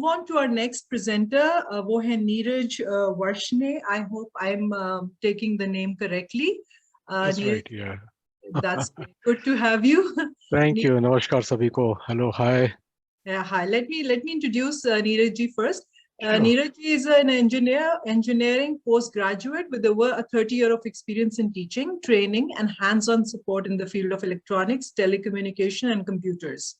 move on to our next presenter. वो है Neeraj वर्षने. I hope I'm taking the name correctly. That's Neeraj, right, yeah. That's great. Good to have you. Thank you. Namaskar sabhi ko. Hello, hi. Yeah, hi. Let me introduce Neeraj ji first. Sure. Neeraj ji is an engineering postgraduate with over 30 years of experience in teaching, training, and hands-on support in the field of electronics, telecommunication, and computers.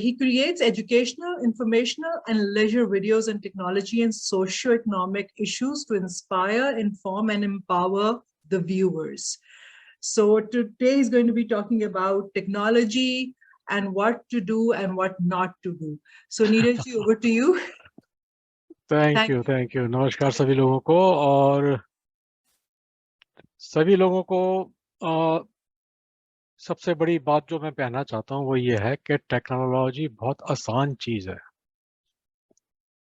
He creates educational, informational, and leisure videos on technology and socio-economic issues to inspire, inform, and empower the viewers. So today he's going to be talking about technology and what to do and what not to do. So Neeraj ji, over to you. Thank you. नमस्कार सभी लोगों को. और सभी लोगों को सबसे बड़ी बात जो मैं कहना चाहता हूँ वो ये है कि टेक्नोलॉजी बहुत आसान चीज़ है,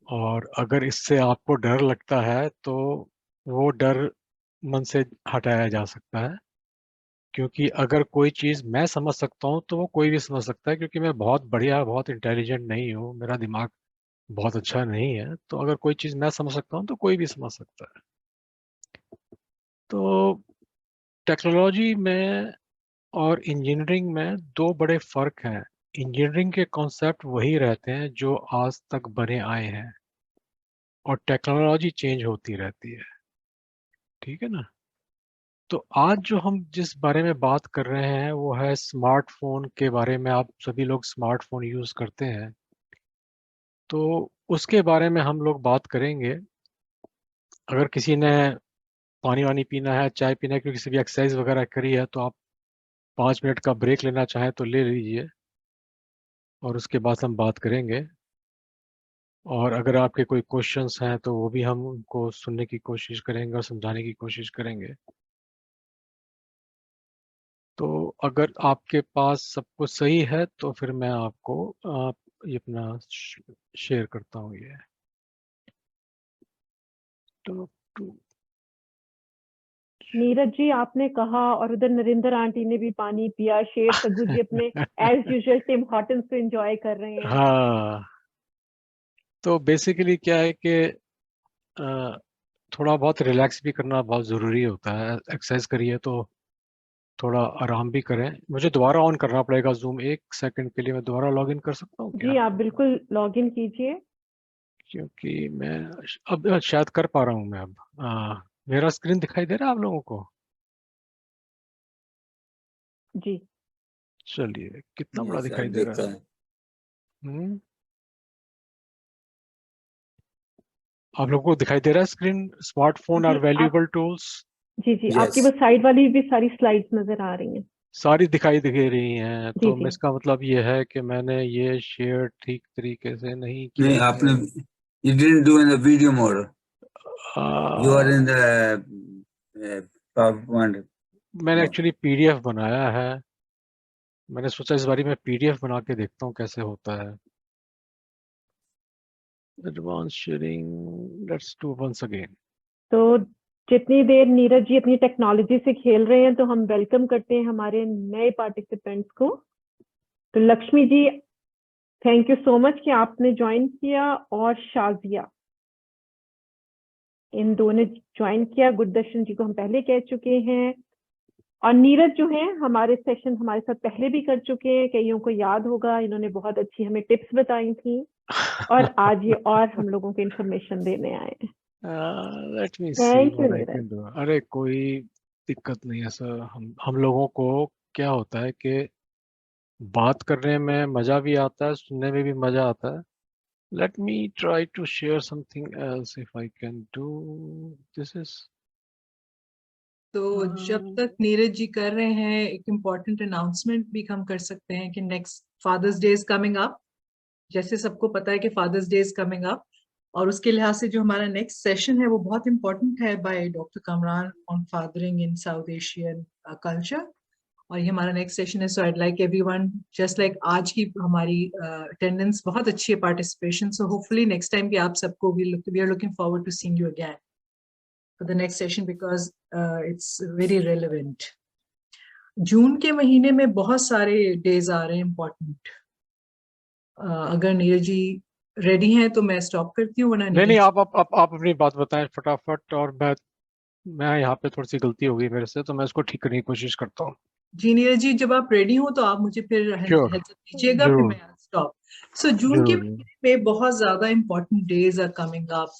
और अगर इससे आपको डर लगता है तो वो डर मन से हटाया जा सकता है. क्योंकि अगर कोई चीज़ मैं समझ सकता हूँ तो वो कोई भी समझ सकता है, क्योंकि मैं बहुत बढ़िया, बहुत इंटेलिजेंट नहीं हूँ, मेरा दिमाग बहुत अच्छा नहीं है. तो अगर कोई चीज़ मैं समझ सकता हूँ तो कोई भी समझ सकता है. तो टेक्नोलॉजी में और इंजीनियरिंग में दो बड़े फ़र्क हैं. इंजीनियरिंग के कॉन्सेप्ट वही रहते हैं जो आज तक बने आए हैं, और टेक्नोलॉजी चेंज होती रहती है. ठीक है ना. तो आज जो हम जिस बारे में बात कर रहे हैं वो है स्मार्टफोन के बारे में. आप सभी लोग स्मार्टफोन यूज़ करते हैं, तो उसके बारे में हम लोग बात करेंगे. अगर किसी ने पानी वानी पीना है, चाय पीना है, क्योंकि किसी भी एक्सरसाइज वगैरह करी है, तो आप 5 मिनट का ब्रेक लेना चाहें तो ले लीजिए, और उसके बाद हम बात करेंगे. और अगर आपके कोई क्वेश्चंस हैं तो वो भी हम उनको सुनने की कोशिश करेंगे और समझाने की कोशिश करेंगे. तो अगर आपके पास सब कुछ सही है तो फिर मैं आपको ये अपना शेयर करता हूँ. ये तो नीरज जी, आपने कहा, और उधर नरेंद्र आंटी ने भी पानी पिया, शेर सगू जी अपने एज यूजुअल टिम हॉर्टन्स को एंजॉय कर रहे हैं. हाँ, तो बेसिकली क्या है कि थोड़ा बहुत रिलैक्स भी करना बहुत ज़रूरी होता है. एक्सरसाइज करिए तो थोड़ा आराम भी करें. मुझे दोबारा ऑन करना पड़ेगा जूम. 1 सेकंड के लिए मैं दोबारा लॉग इन कर सकता हूँ क्या? जी, आप बिल्कुल लॉग इन कीजिए. क्योंकि मैं अब शायद कर पा रहा हूँ. मैं अब मेरा स्क्रीन दिखाई दे रहा है आप लोगों को? जी, चलिए, कितना बड़ा दिखाई दे रहा है? आप लोगों को दिखाई दे रहा है screen? Smartphones are valuable tools. जी जी, आपकी बस साइड वाली भी सारी स्लाइड्स नजर आ रही हैं. सारी दिखाई दे रही हैं. जी, तो जी. इसका मतलब ये है कि मैंने ये शेयर ठीक तरीके से नहीं किया. नहीं, आपने you didn't do in the video mode. You are in the PowerPoint. मैंने एक्चुअली पीडीएफ बनाया है. मैंने सोचा इस बारी में पीडीएफ बना के देखता हूँ कैसे होता है. Advance sharing, let's do once again. तो जितनी देर नीरज जी अपनी टेक्नोलॉजी से खेल रहे हैं, तो हम वेलकम करते हैं हमारे नए पार्टिसिपेंट्स को. तो Lakshmi ji, thank you so much कि आपने ज्वाइन किया, और शाजिया, इन दोनों ने ज्वाइन किया. गुरदर्शन जी को हम पहले कह चुके हैं, और नीरज जो हैं हमारे सेशन हमारे साथ पहले भी कर चुके हैं. कईयों को याद होगा, इन्होंने बहुत अच्छी हमें टिप्स बताई थी, और आज ये और हम लोगों को इंफॉर्मेशन देने आए हैं. Let me see thank you what I can do. अरे कोई दिक्कत नहीं है सर. हम लोगों को क्या होता है कि बात करने में मजा भी आता है, सुनने में भी मजा आता है. Let me try to share something else if I can do this is. तो जब तक नीरज जी कर रहे हैं, एक इम्पॉर्टेंट अनाउंसमेंट भी हम कर सकते हैं कि next Father's Day is coming up. जैसे सबको पता है कि Father's Day is coming up, और उसके लिहाज से जो हमारा नेक्स्ट सेशन है वो बहुत इम्पोर्टेंट है, by doctor Kamran on fathering in South Asian culture. और ये हमारा नेक्स्ट सेशन है. So I like everyone, just like आज की हमारी अटेंडेंस बहुत अच्छी है, participation. So hopefully next time भी आप सबको we are looking forward to seeing you again for the next session, because it's very relevant. जून के महीने में बहुत सारे डेज आ रहे हैं इम्पोर्टेंट. अगर नीरज जी रेडी हैं तो मैं स्टॉप करती हूँ, वरना नहीं नीरज। आप अपनी बात बताएं फटाफट, और मैं यहाँ पे थोड़ी सी गलती हो गई मेरे से, तो मैं इसको ठीक करने की कोशिश करता हूँ। जी नीरज जी, जब आप रेडी हो तो आप मुझे फिर श्योर, हेल्प दीजिएगा, फिर जरूर मैं स्टॉप। सो जून के जरूर। महीने में बहुत ज्यादा important days are coming up.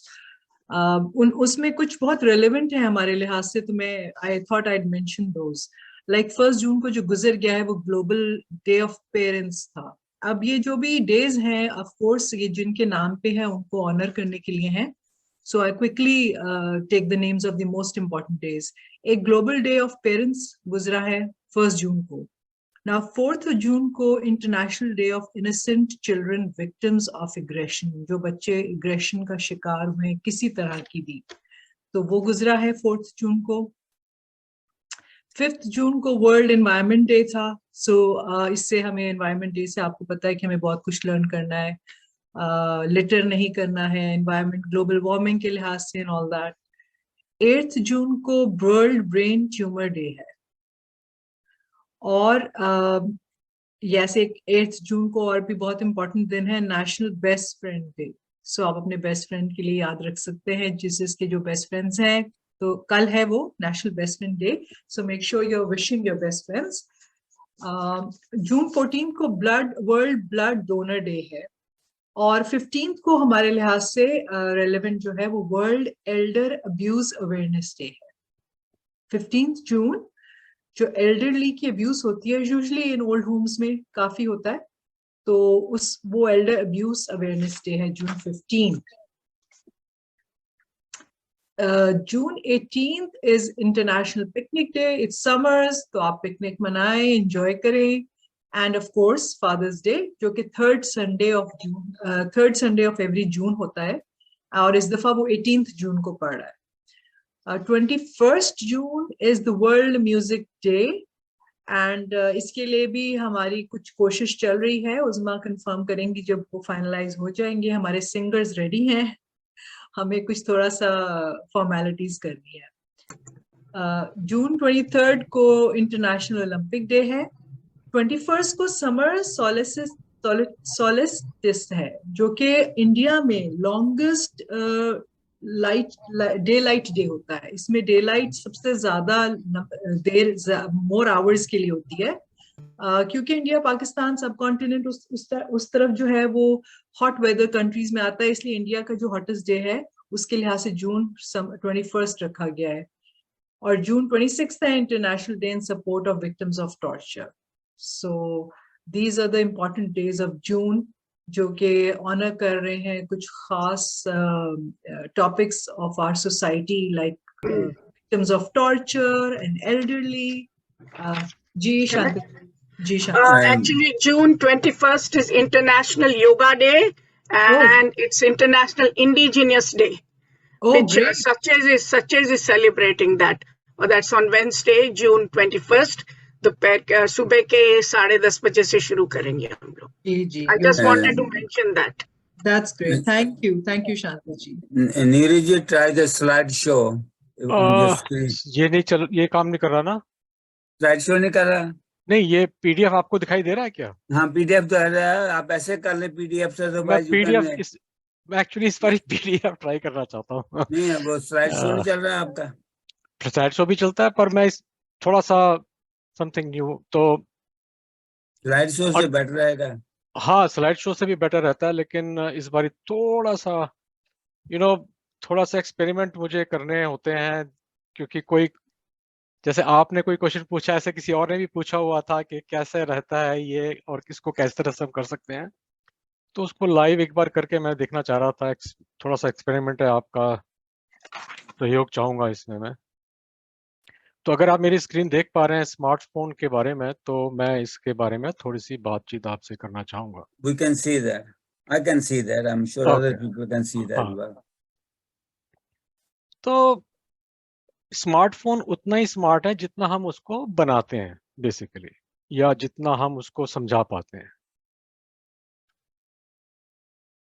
उसमें कुछ बहुत रेलेवेंट है हमारे लिहाज से, तो मैं I thought I mention those. Like 1 जून को जो गुजर गया है वो ग्लोबल डे ऑफ पेरेंट्स था। अब ये जो भी डेज हैं, ऑफ कोर्स ये जिनके नाम पे है उनको ऑनर करने के लिए हैं। So I quickly take the names of the most important days. एक ग्लोबल डे ऑफ पेरेंट्स गुजरा है 1 जून को। Now 4th जून को international day of innocent children victims of aggression, जो बच्चे एग्रेशन का शिकार हुए किसी तरह की भी, तो वो गुजरा है 4th जून को। 5th जून को वर्ल्ड एनवायरनमेंट डे था। सो इससे हमें एनवायरनमेंट डे से आपको पता है कि हमें बहुत कुछ लर्न करना है, लिटर नहीं करना है, एनवायरनमेंट, ग्लोबल वार्मिंग के लिहाज से एंड ऑल दैट। 8th जून को वर्ल्ड ब्रेन ट्यूमर डे है। और जैसे 8th जून को और भी बहुत इंपॉर्टेंट दिन है, नेशनल बेस्ट फ्रेंड डे। सो आप अपने बेस्ट फ्रेंड के लिए याद रख सकते हैं, जिसके जो बेस्ट फ्रेंड्स हैं, तो कल है वो national best friend day. So make sure you are wishing your best friends. जून 14 को वर्ल्ड ब्लड डोनर डे है। और 15 को हमारे लिहाज से रेलेवेंट जो है वो world Elder abuse awareness day है। 15 जून जो एल्डरली की अब्यूज होती है, यूजुअली इन ओल्ड होम्स में काफी होता है, तो वो एल्डर अब्यूज अवेयरनेस डे है June 15। June 18 is international picnic day. It's summers, तो आप पिकनिक मनाएं, एंजॉय करें। And of course Father's Day, जो कि third Sunday of every June होता है, और इस दफा वो 18 जून को पड़ रहा है। 21st June is the world music day. And इसके लिए भी हमारी कुछ कोशिश चल रही है, उज़मा कंफर्म करेंगी जब वो फाइनलाइज हो जाएंगे। हमारे सिंगर्स रेडी हैं, हमें कुछ थोड़ा सा फॉर्मेलिटीज करनी है। जून 23 को इंटरनेशनल ओलंपिक डे है। 21 को समर सोलिस्टिस है, जो कि इंडिया में लॉन्गेस्ट डे लाइट डे होता है। इसमें डे लाइट सबसे ज्यादा देर, मोर आवर्स के लिए होती है, क्योंकि इंडिया पाकिस्तान सब कॉन्टिनेंट उस तरफ जो है वो हॉट वेदर कंट्रीज में आता है, इसलिए इंडिया का जो हॉटेस्ट डे है उसके लिहाज से जून 21 रखा गया है। और जून 26 है international day in support of victims of torture. So these are the important days of June, जो कि ऑनर कर रहे हैं कुछ खास topics of our society, like victims of torture and elderly. जी Shanti ji Shanti. Actually, June 21st is International Yoga Day, and it's International Indigenous Day, which great. Success is celebrating that. That's on Wednesday, June 21st. दोपहर सुबह के 10:30 बजे से शुरू करेंगे हम लोग। जी जी, I just wanted to mention that. That's great. Thank you Shanti ji. Neeraj ji, try the slideshow. ये काम नहीं कर रहा ना? स्लाइड शो नहीं कर रहा? नहीं, ये पीडीएफ आपको दिखाई दे रहा है क्या? हाँ, पीडीएफ तो है, आप ऐसे कर ले पीडीएफ से, तो मैं एक्चुअली इस बार पीडीएफ ट्राई करना चाहता हूँ। नहीं, वो स्लाइड शो नहीं चल रहा है आपका? स्लाइड शो भी चलता है, पर मैं थोड़ा सा समथिंग न्यू, तो स्लाइड शो से बेटर रहेगा। हाँ, स्लाइड शो से भी बेटर रहता है, लेकिन इस बार थोड़ा सा थोड़ा सा एक्सपेरिमेंट मुझे करने होते हैं, क्योंकि कोई, जैसे आपने कोई क्वेश्चन पूछा, ऐसे किसी और ने भी पूछा हुआ था कि कैसे रहता है ये और किसको कैसे तरह से हम कर सकते हैं, तो उसको लाइव एक बार करके मैं देखना चाह रहा था। थोड़ा सा एक्सपेरिमेंट है, आपका सहयोग चाहूंगा इसमें मैं। तो अगर आप मेरी स्क्रीन देख पा रहे हैं स्मार्टफोन के बारे में, तो मैं इसके बारे में थोड़ी सी बातचीत आपसे करना चाहूंगा। We can see that. I can see that. I'm sure other people can see that as well. तो स्मार्टफोन उतना ही स्मार्ट है जितना हम उसको बनाते हैं बेसिकली, या जितना हम उसको समझा पाते हैं।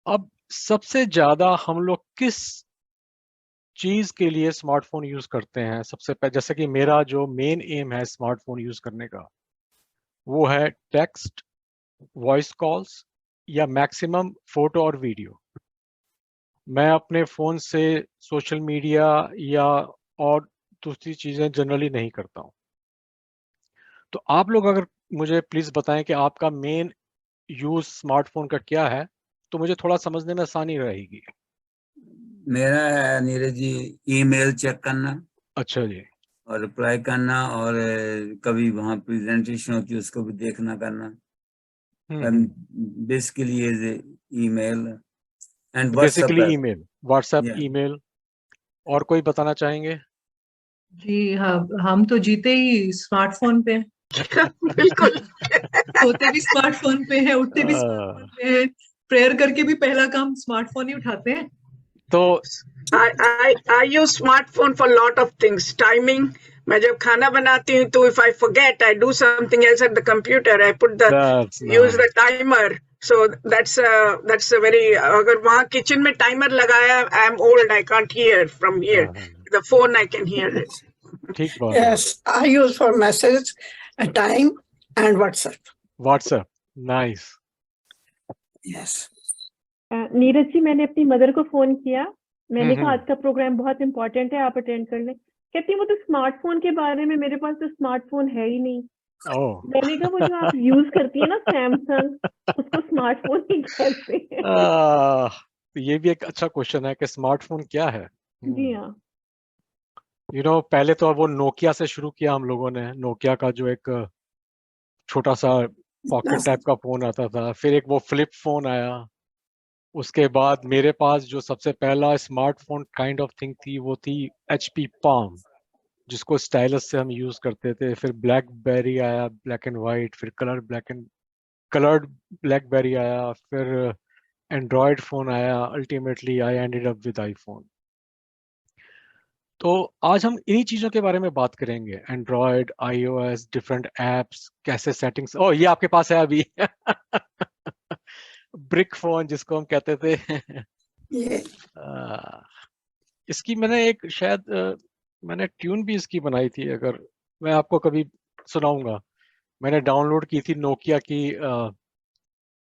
अब सबसे ज्यादा हम लोग किस चीज के लिए स्मार्टफोन यूज करते हैं? सबसे पहले, जैसे कि मेरा जो मेन एम है स्मार्टफोन यूज करने का, वो है टेक्स्ट, वॉइस कॉल्स या मैक्सिमम फोटो और वीडियो। मैं अपने फ़ोन से सोशल मीडिया या और दूसरी चीज़ें जनरली नहीं करता हूँ। तो आप लोग अगर मुझे प्लीज़ बताएं कि आपका मेन यूज़ स्मार्टफ़ोन का क्या है, तो मुझे थोड़ा समझने में आसानी रहेगी। मेरा है नीरज जी, ईमेल चेक करना अच्छा जी। और रिप्लाई करना, और कभी वहाँ प्रेजेंटेशन होती है उसको भी देखना करना। Basically email and WhatsApp basically है। Email, WhatsApp, Yeah. ईमेल। और कोई बताना चाहेंगे? जी हाँ, हम तो जीते ही स्मार्टफोन पे, बिल्कुल। सोते भी स्मार्टफोन पे है, उठते भी अ, स्मार्टफोन पे है, प्रेयर करके भी पहला काम स्मार्टफोन ही उठाते हैं। तो I use smartphone for lot of things. Timing. मैं जब खाना बनाती हूँ तो if I forget, I do something else at the computer. I put the that's use the nice. timer. So that's a very अगर वहाँ kitchen में timer लगाया, I'm old. I can't hear from here. The phone I can hear it. ठीक बात है। Yes, I use for message, time, and WhatsApp. WhatsApp, nice. Yes. Neeraj ji, मैंने अपनी mother को फोन किया, मैंने कहा हम्म। आज का प्रोग्राम बहुत इंपॉर्टेंट है, आप अटेंड कर लें। कहती है वो तो स्मार्टफोन के बारे में, मेरे पास तो स्मार्टफोन है ही नहीं। ओह। मैंने कहा वो जो आप यूज करती है ना सैमसंग, उसको स्मार्टफोन ही कहते हैं। तो ये भी एक अच्छा क्वेश्चन है कि स्मार्टफोन क्या है। जी हाँ। पहले तो वो नोकिया से शुरू किया हम लोगों ने। नोकिया का जो एक छोटा सा पॉकेट टाइप का फोन आता था, फिर एक वो फ्लिप फोन आया। उसके बाद मेरे पास जो सबसे पहला स्मार्टफोन काइंड ऑफ थिंग थी वो थी HP पाम, जिसको स्टाइलस से हम यूज करते थे। फिर ब्लैकबेरी आया, ब्लैक एंड वाइट। फिर कलर्ड ब्लैकबेरी आया। फिर एंड्रॉयड फोन आया। Ultimately I ended up with iPhone. तो आज हम इन्हीं चीजों के बारे में बात करेंगे। एंड्रॉयड, iOS, डिफरेंट एप्स, कैसे सेटिंग्स। ओ, ये आपके पास है अभी। ब्रिक फोन जिसको हम कहते थे। Yeah. इसकी मैंने एक शायद मैंने ट्यून भी इसकी बनाई थी, अगर मैं आपको कभी सुनाऊंगा। मैंने डाउनलोड की थी नोकिया की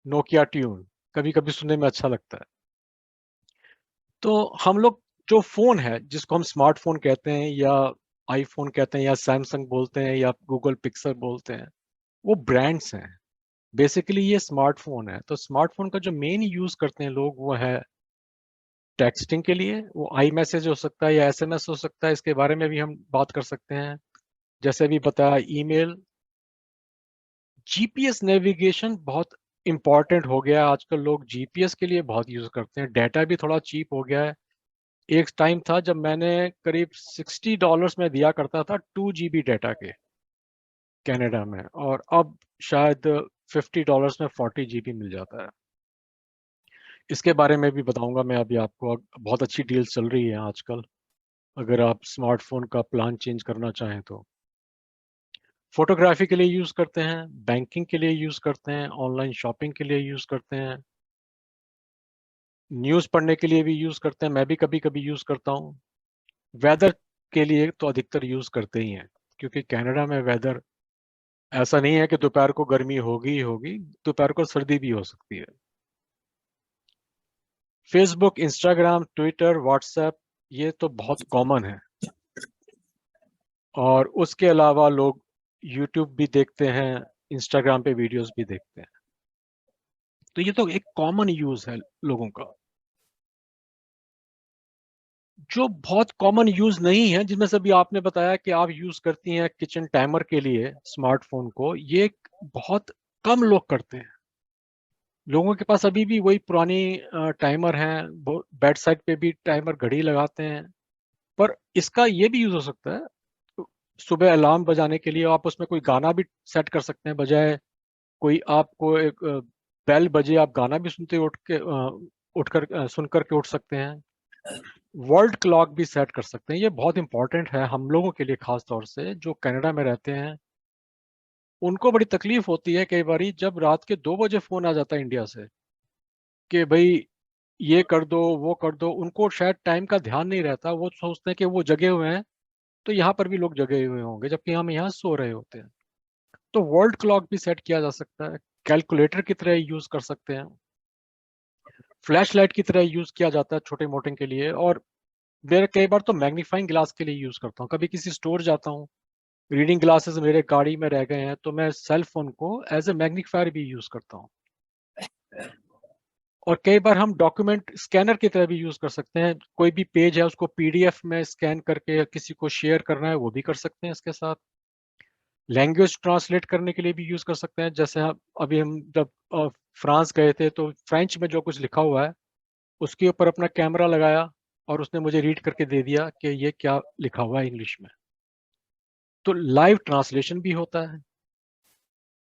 नोकिया ट्यून। कभी कभी सुनने में अच्छा लगता है। तो हम लोग जो फोन है जिसको हम स्मार्टफोन कहते हैं या आईफोन कहते हैं या सैमसंग बोलते हैं या गूगल पिक्सल बोलते हैं, वो ब्रांड्स हैं। बेसिकली ये स्मार्टफोन है। तो स्मार्टफोन का जो मेन यूज करते हैं लोग वो है टेक्सटिंग के लिए। वो आई मैसेज हो सकता है या SMS हो सकता है, इसके बारे में भी हम बात कर सकते हैं। जैसे भी बताया, ईमेल। GPS नेविगेशन बहुत इंपॉर्टेंट हो गया है आजकल। लोग GPS के लिए बहुत यूज करते हैं। डाटा भी थोड़ा चीप हो गया है। एक टाइम था जब मैंने करीब $60 में दिया करता था 2 GB डाटा के कनाडा में, और अब शायद $50 में 40 GB मिल जाता है। इसके बारे में भी बताऊंगा मैं अभी आपको। बहुत अच्छी डील चल रही है आजकल, अगर आप स्मार्टफोन का प्लान चेंज करना चाहें तो। फोटोग्राफी के लिए यूज करते हैं, बैंकिंग के लिए यूज करते हैं, ऑनलाइन शॉपिंग के लिए यूज करते हैं, न्यूज पढ़ने के लिए भी यूज करते हैं। मैं भी कभी कभी यूज करता हूँ। वेदर के लिए तो अधिकतर यूज करते ही हैं, क्योंकि कनाडा में वेदर ऐसा नहीं है कि दोपहर को गर्मी होगी ही होगी, दोपहर को सर्दी भी हो सकती है। फेसबुक, इंस्टाग्राम, ट्विटर, व्हाट्सएप, ये तो बहुत कॉमन है। और उसके अलावा लोग यूट्यूब भी देखते हैं, इंस्टाग्राम पे वीडियोस भी देखते हैं। तो ये तो एक कॉमन यूज है लोगों का। जो बहुत कॉमन यूज नहीं है, जिसमें से भी आपने बताया कि आप यूज करती हैं किचन टाइमर के लिए स्मार्टफोन को, ये बहुत कम लोग करते हैं। लोगों के पास अभी भी वही पुरानी टाइमर है, बेड साइड पे भी टाइमर घड़ी लगाते हैं। पर इसका ये भी यूज हो सकता है, सुबह अलार्म बजाने के लिए आप उसमें कोई गाना भी सेट कर सकते हैं। बजाय कोई आपको एक बेल बजे, आप गाना भी सुनते उठकर सुन करके उठ सकते हैं। वर्ल्ड क्लॉक भी सेट कर सकते हैं। ये बहुत इंपॉर्टेंट है हम लोगों के लिए, खास तौर से जो कनाडा में रहते हैं। उनको बड़ी तकलीफ होती है कई बारी जब रात के 2 बजे फोन आ जाता है इंडिया से कि भाई ये कर दो, वो कर दो। उनको शायद टाइम का ध्यान नहीं रहता। वो सोचते हैं कि वो जगे हुए हैं तो यहाँ पर भी लोग जगे हुए होंगे, जबकि हम यहाँ सो रहे होते हैं। तो वर्ल्ड क्लॉक भी सेट किया जा सकता है, कैलकुलेटर की तरह यूज कर सकते हैं। फ्लैश लाइट की तरह यूज किया जाता है छोटे मोटे के लिए, और मेरे कई बार तो मैग्नीफाइंग ग्लास के लिए यूज करता हूँ। कभी किसी स्टोर जाता हूँ, रीडिंग ग्लासेस मेरे गाड़ी में रह गए हैं, तो मैं सेल फोन को एज ए मैग्नीफायर भी यूज करता हूँ। और कई बार हम डॉक्यूमेंट स्कैनर की तरह भी यूज कर सकते हैं। कोई भी पेज है उसको पीडीएफ में स्कैन करके किसी को शेयर करना है, वो भी कर सकते हैं इसके साथ। लैंग्वेज ट्रांसलेट करने के लिए भी यूज कर सकते हैं। जैसे अभी हम जब फ्रांस गए थे, तो फ्रेंच में जो कुछ लिखा हुआ है उसके ऊपर अपना कैमरा लगाया और उसने मुझे रीड करके दे दिया कि ये क्या लिखा हुआ है इंग्लिश में। तो लाइव ट्रांसलेशन भी होता है।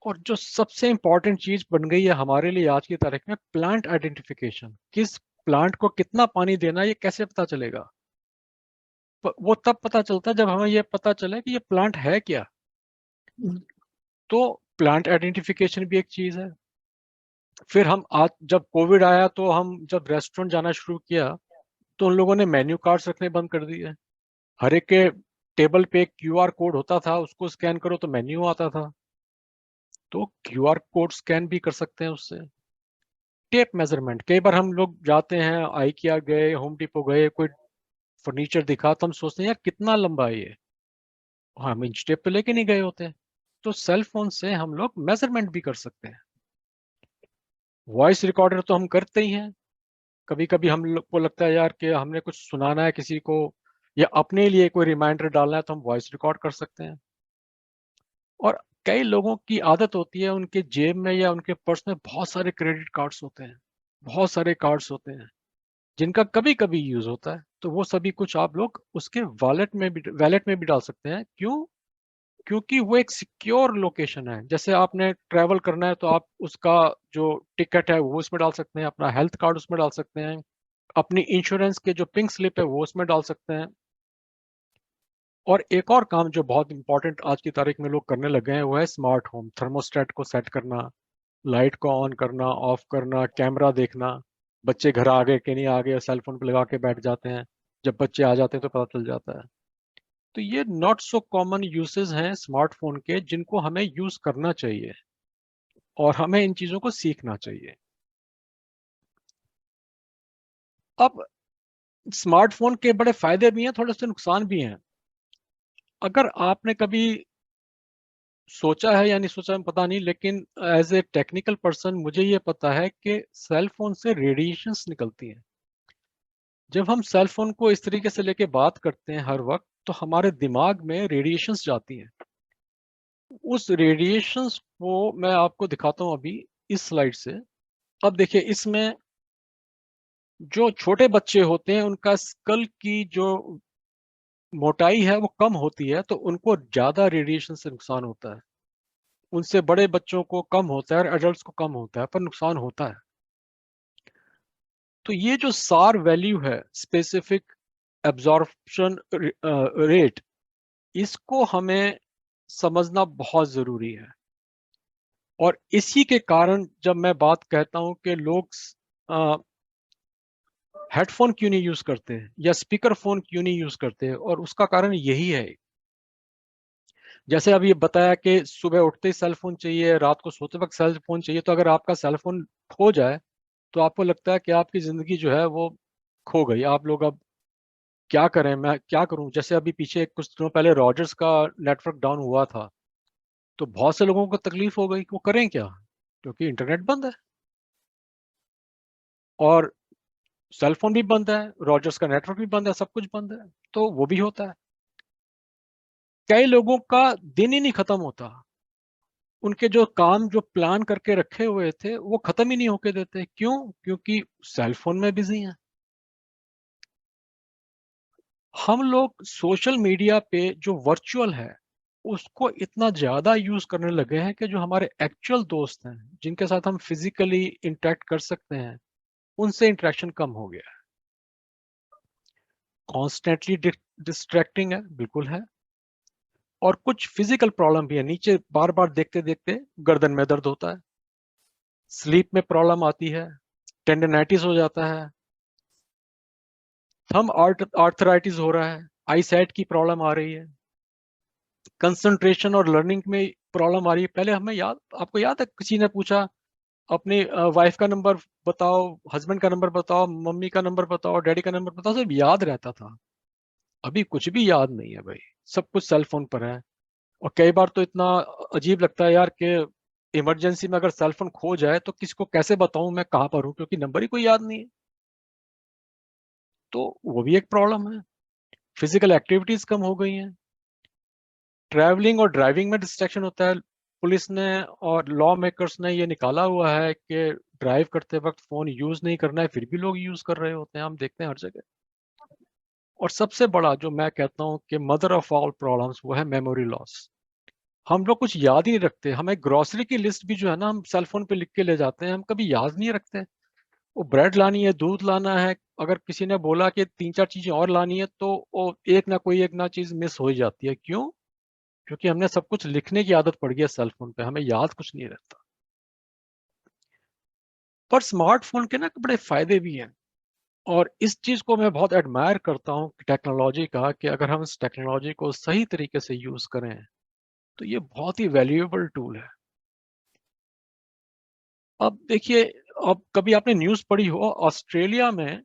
और जो सबसे इंपॉर्टेंट चीज बन गई है हमारे लिए आज की तारीख में, प्लांट आइडेंटिफिकेशन। किस प्लांट को कितना पानी देना है ये कैसे पता चलेगा? वो तब पता चलता है जब हमें ये पता चले कि ये प्लांट है क्या। तो प्लांट आइडेंटिफिकेशन भी एक चीज है। फिर हम आज जब कोविड आया तो हम जब रेस्टोरेंट जाना शुरू किया तो उन लोगों ने मेन्यू कार्ड्स रखने बंद कर दिए। हर एक के टेबल पे क्यूआर कोड होता था, उसको स्कैन करो तो मेन्यू आता था। तो क्यूआर कोड स्कैन भी कर सकते हैं उससे। टेप मेजरमेंट, कई बार हम लोग जाते हैं, आईकिया गए, होम डिपो गए, कोई फर्नीचर दिखा तो हम सोचते हैं यार कितना लंबा है ये, हम इंच टेप तो लेके नहीं गए होते। तो सेल फोन से हम लोग मेजरमेंट भी कर सकते हैं। वॉइस रिकॉर्डर तो हम करते ही हैं। कभी कभी हम लोग को लगता है यार कि हमने कुछ सुनाना है किसी को या अपने लिए कोई रिमाइंडर डालना है, तो हम वॉइस रिकॉर्ड कर सकते हैं। और कई लोगों की आदत होती है उनके जेब में या उनके पर्स में बहुत सारे क्रेडिट कार्ड्स होते हैं, बहुत सारे कार्ड्स होते हैं जिनका कभी कभी यूज होता है। तो वो सभी कुछ आप लोग उसके वॉलेट में भी डाल सकते हैं। क्यों? क्योंकि वो एक सिक्योर लोकेशन है। जैसे आपने ट्रैवल करना है तो आप उसका जो टिकट है वो उसमें डाल सकते हैं, अपना हेल्थ कार्ड उसमें डाल सकते हैं, अपनी इंश्योरेंस के जो पिंक स्लिप है वो उसमें डाल सकते हैं। और एक और काम जो बहुत इंपॉर्टेंट आज की तारीख में लोग करने लगे हैं वो है स्मार्ट होम। थर्मोस्टेट को सेट करना, लाइट को ऑन करना, ऑफ करना, कैमरा देखना, बच्चे घर आ गए कि नहीं आ गए, सेल फोन पे लगा के बैठ जाते हैं, जब बच्चे आ जाते हैं तो पता चल जाता है। तो ये नॉट सो कॉमन यूसेस हैं स्मार्टफोन के, जिनको हमें यूज करना चाहिए और हमें इन चीजों को सीखना चाहिए। अब स्मार्टफोन के बड़े फायदे भी हैं, थोड़े से नुकसान भी हैं। अगर आपने कभी सोचा है या नहीं सोचा है पता नहीं, लेकिन एज ए टेक्निकल पर्सन मुझे ये पता है कि सेल फोन से रेडिएशंस निकलती हैं। जब हम सेल फोन को इस तरीके से लेके बात करते हैं हर वक्त, तो हमारे दिमाग में रेडिएशंस जाती हैं। उस रेडिएशंस को मैं आपको दिखाता हूं अभी इस स्लाइड से। अब देखिए, इसमें जो छोटे बच्चे होते हैं उनका स्कल की जो मोटाई है वो कम होती है, तो उनको ज्यादा रेडिएशन से नुकसान होता है। उनसे बड़े बच्चों को कम होता है और एडल्ट्स को कम होता है, पर नुकसान होता है। तो ये जो सार वैल्यू है, स्पेसिफिक एब्जॉर्प्शन रेट, इसको हमें समझना बहुत जरूरी है। और इसी के कारण जब मैं बात कहता हूं कि लोग हेडफोन क्यों नहीं यूज करते या स्पीकर फोन क्यों नहीं यूज करते, और उसका कारण यही है। जैसे अब ये बताया कि सुबह उठते ही सेल फोन चाहिए, रात को सोते वक्त सेल फोन चाहिए, तो अगर आपका सेल फोन खो जाए तो आपको लगता है कि आपकी जिंदगी जो है वो खो गई। आप लोग अब क्या करें, मैं क्या करूं? जैसे अभी पीछे कुछ दिनों पहले रॉजर्स का नेटवर्क डाउन हुआ था, तो बहुत से लोगों को तकलीफ हो गई कि वो करें क्या, क्योंकि इंटरनेट बंद है और सेल फोन भी बंद है, रॉजर्स का नेटवर्क भी बंद है, सब कुछ बंद है। तो वो भी होता है। कई लोगों का दिन ही नहीं खत्म होता, उनके जो काम जो प्लान करके रखे हुए थे वो खत्म ही नहीं होके देते। क्यों? क्योंकि सेल फोन में बिजी हैं। हम लोग सोशल मीडिया पे जो वर्चुअल है उसको इतना ज्यादा यूज करने लगे हैं कि जो हमारे एक्चुअल दोस्त हैं, जिनके साथ हम फिजिकली इंटरेक्ट कर सकते हैं, उनसे इंटरेक्शन कम हो गया है। कॉन्स्टेंटली डिस्ट्रैक्टिंग है, बिल्कुल है। और कुछ फिजिकल प्रॉब्लम भी है। नीचे बार बार देखते देखते गर्दन में दर्द होता है, स्लीप में प्रॉब्लम आती है, टेंडनाइटिस हो जाता है, थंब आर्थराइटिस हो रहा है, आई साइट की प्रॉब्लम आ रही है, कंसंट्रेशन और लर्निंग में प्रॉब्लम आ रही है। पहले हमें आपको याद है किसी ने पूछा अपनी वाइफ का नंबर बताओ, हस्बैंड का नंबर बताओ, मम्मी का नंबर बताओ, डैडी का नंबर बताओ, सब याद रहता था। अभी कुछ भी याद नहीं है भाई, सब कुछ सेल फोन पर है। और कई बार तो इतना अजीब लगता है यार कि इमरजेंसी में अगर सेल फोन खो जाए तो किसको कैसे बताऊं मैं कहाँ पर हूँ, क्योंकि नंबर ही कोई याद नहीं है। तो वो भी एक प्रॉब्लम है। फिजिकल एक्टिविटीज कम हो गई हैं। ट्रैवलिंग और ड्राइविंग में डिस्ट्रैक्शन होता है। पुलिस ने और लॉ मेकर्स ने ये निकाला हुआ है कि ड्राइव करते वक्त फोन यूज नहीं करना है, फिर भी लोग यूज कर रहे होते हैं, हम देखते हैं हर जगह। और सबसे बड़ा जो मैं कहता हूँ कि मदर ऑफ ऑल प्रॉब्लम्स, वो है मेमोरी लॉस। हम लोग कुछ याद ही नहीं रखते। हमें ग्रोसरी की लिस्ट भी जो है ना, हम सेल फोन पे लिख के ले जाते हैं, हम कभी याद नहीं रखते। वो ब्रेड लानी है, दूध लाना है, अगर किसी ने बोला कि 3-4 चीजें और लानी है तो वो एक ना चीज मिस हो ही जाती है। क्यों? क्योंकि हमने सब कुछ लिखने की आदत पड़ गई है सेल फोन पे, हमें याद कुछ नहीं रहता। पर स्मार्टफोन के ना बड़े फायदे भी हैं, और इस चीज को मैं बहुत एडमायर करता हूँ टेक्नोलॉजी का, कि अगर हम इस टेक्नोलॉजी को सही तरीके से यूज करें तो ये बहुत ही वैल्यूएबल टूल है। अब देखिए, अब कभी आपने न्यूज पढ़ी हो, ऑस्ट्रेलिया में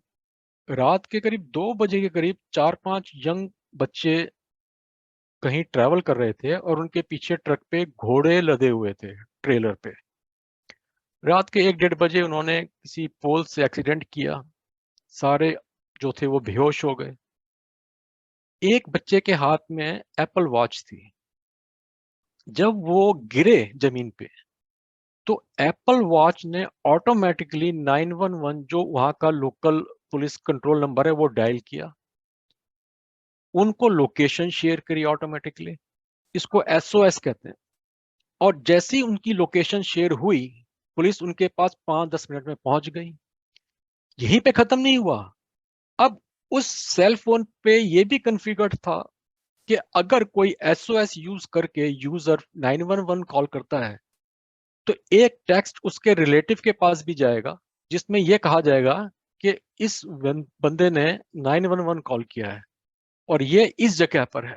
रात के करीब 2 बजे के करीब 4-5 यंग बच्चे कहीं ट्रैवल कर रहे थे और उनके पीछे ट्रक पे घोड़े लदे हुए थे, ट्रेलर पे। रात के 1-1:30 बजे उन्होंने किसी पोल से एक्सीडेंट किया, सारे जो थे वो बेहोश हो गए। एक बच्चे के हाथ में एप्पल वॉच थी। जब वो गिरे जमीन पे तो एप्पल वॉच ने ऑटोमेटिकली 911, जो वहां का लोकल पुलिस कंट्रोल नंबर है, वो डायल किया, उनको लोकेशन शेयर करी ऑटोमेटिकली। इसको एसओएस कहते हैं। और जैसे ही उनकी लोकेशन शेयर हुई, पुलिस उनके पास 5-10 मिनट में पहुंच गई। यहीं पे खत्म नहीं हुआ। अब उस सेल फोन पे ये भी कॉन्फ़िगर्ड था कि अगर कोई एसओएस यूज करके यूजर 911 कॉल करता है तो एक टेक्स्ट उसके रिलेटिव के पास भी जाएगा, जिसमें यह कहा जाएगा कि इस बंदे ने 911 कॉल किया है और ये इस जगह पर है।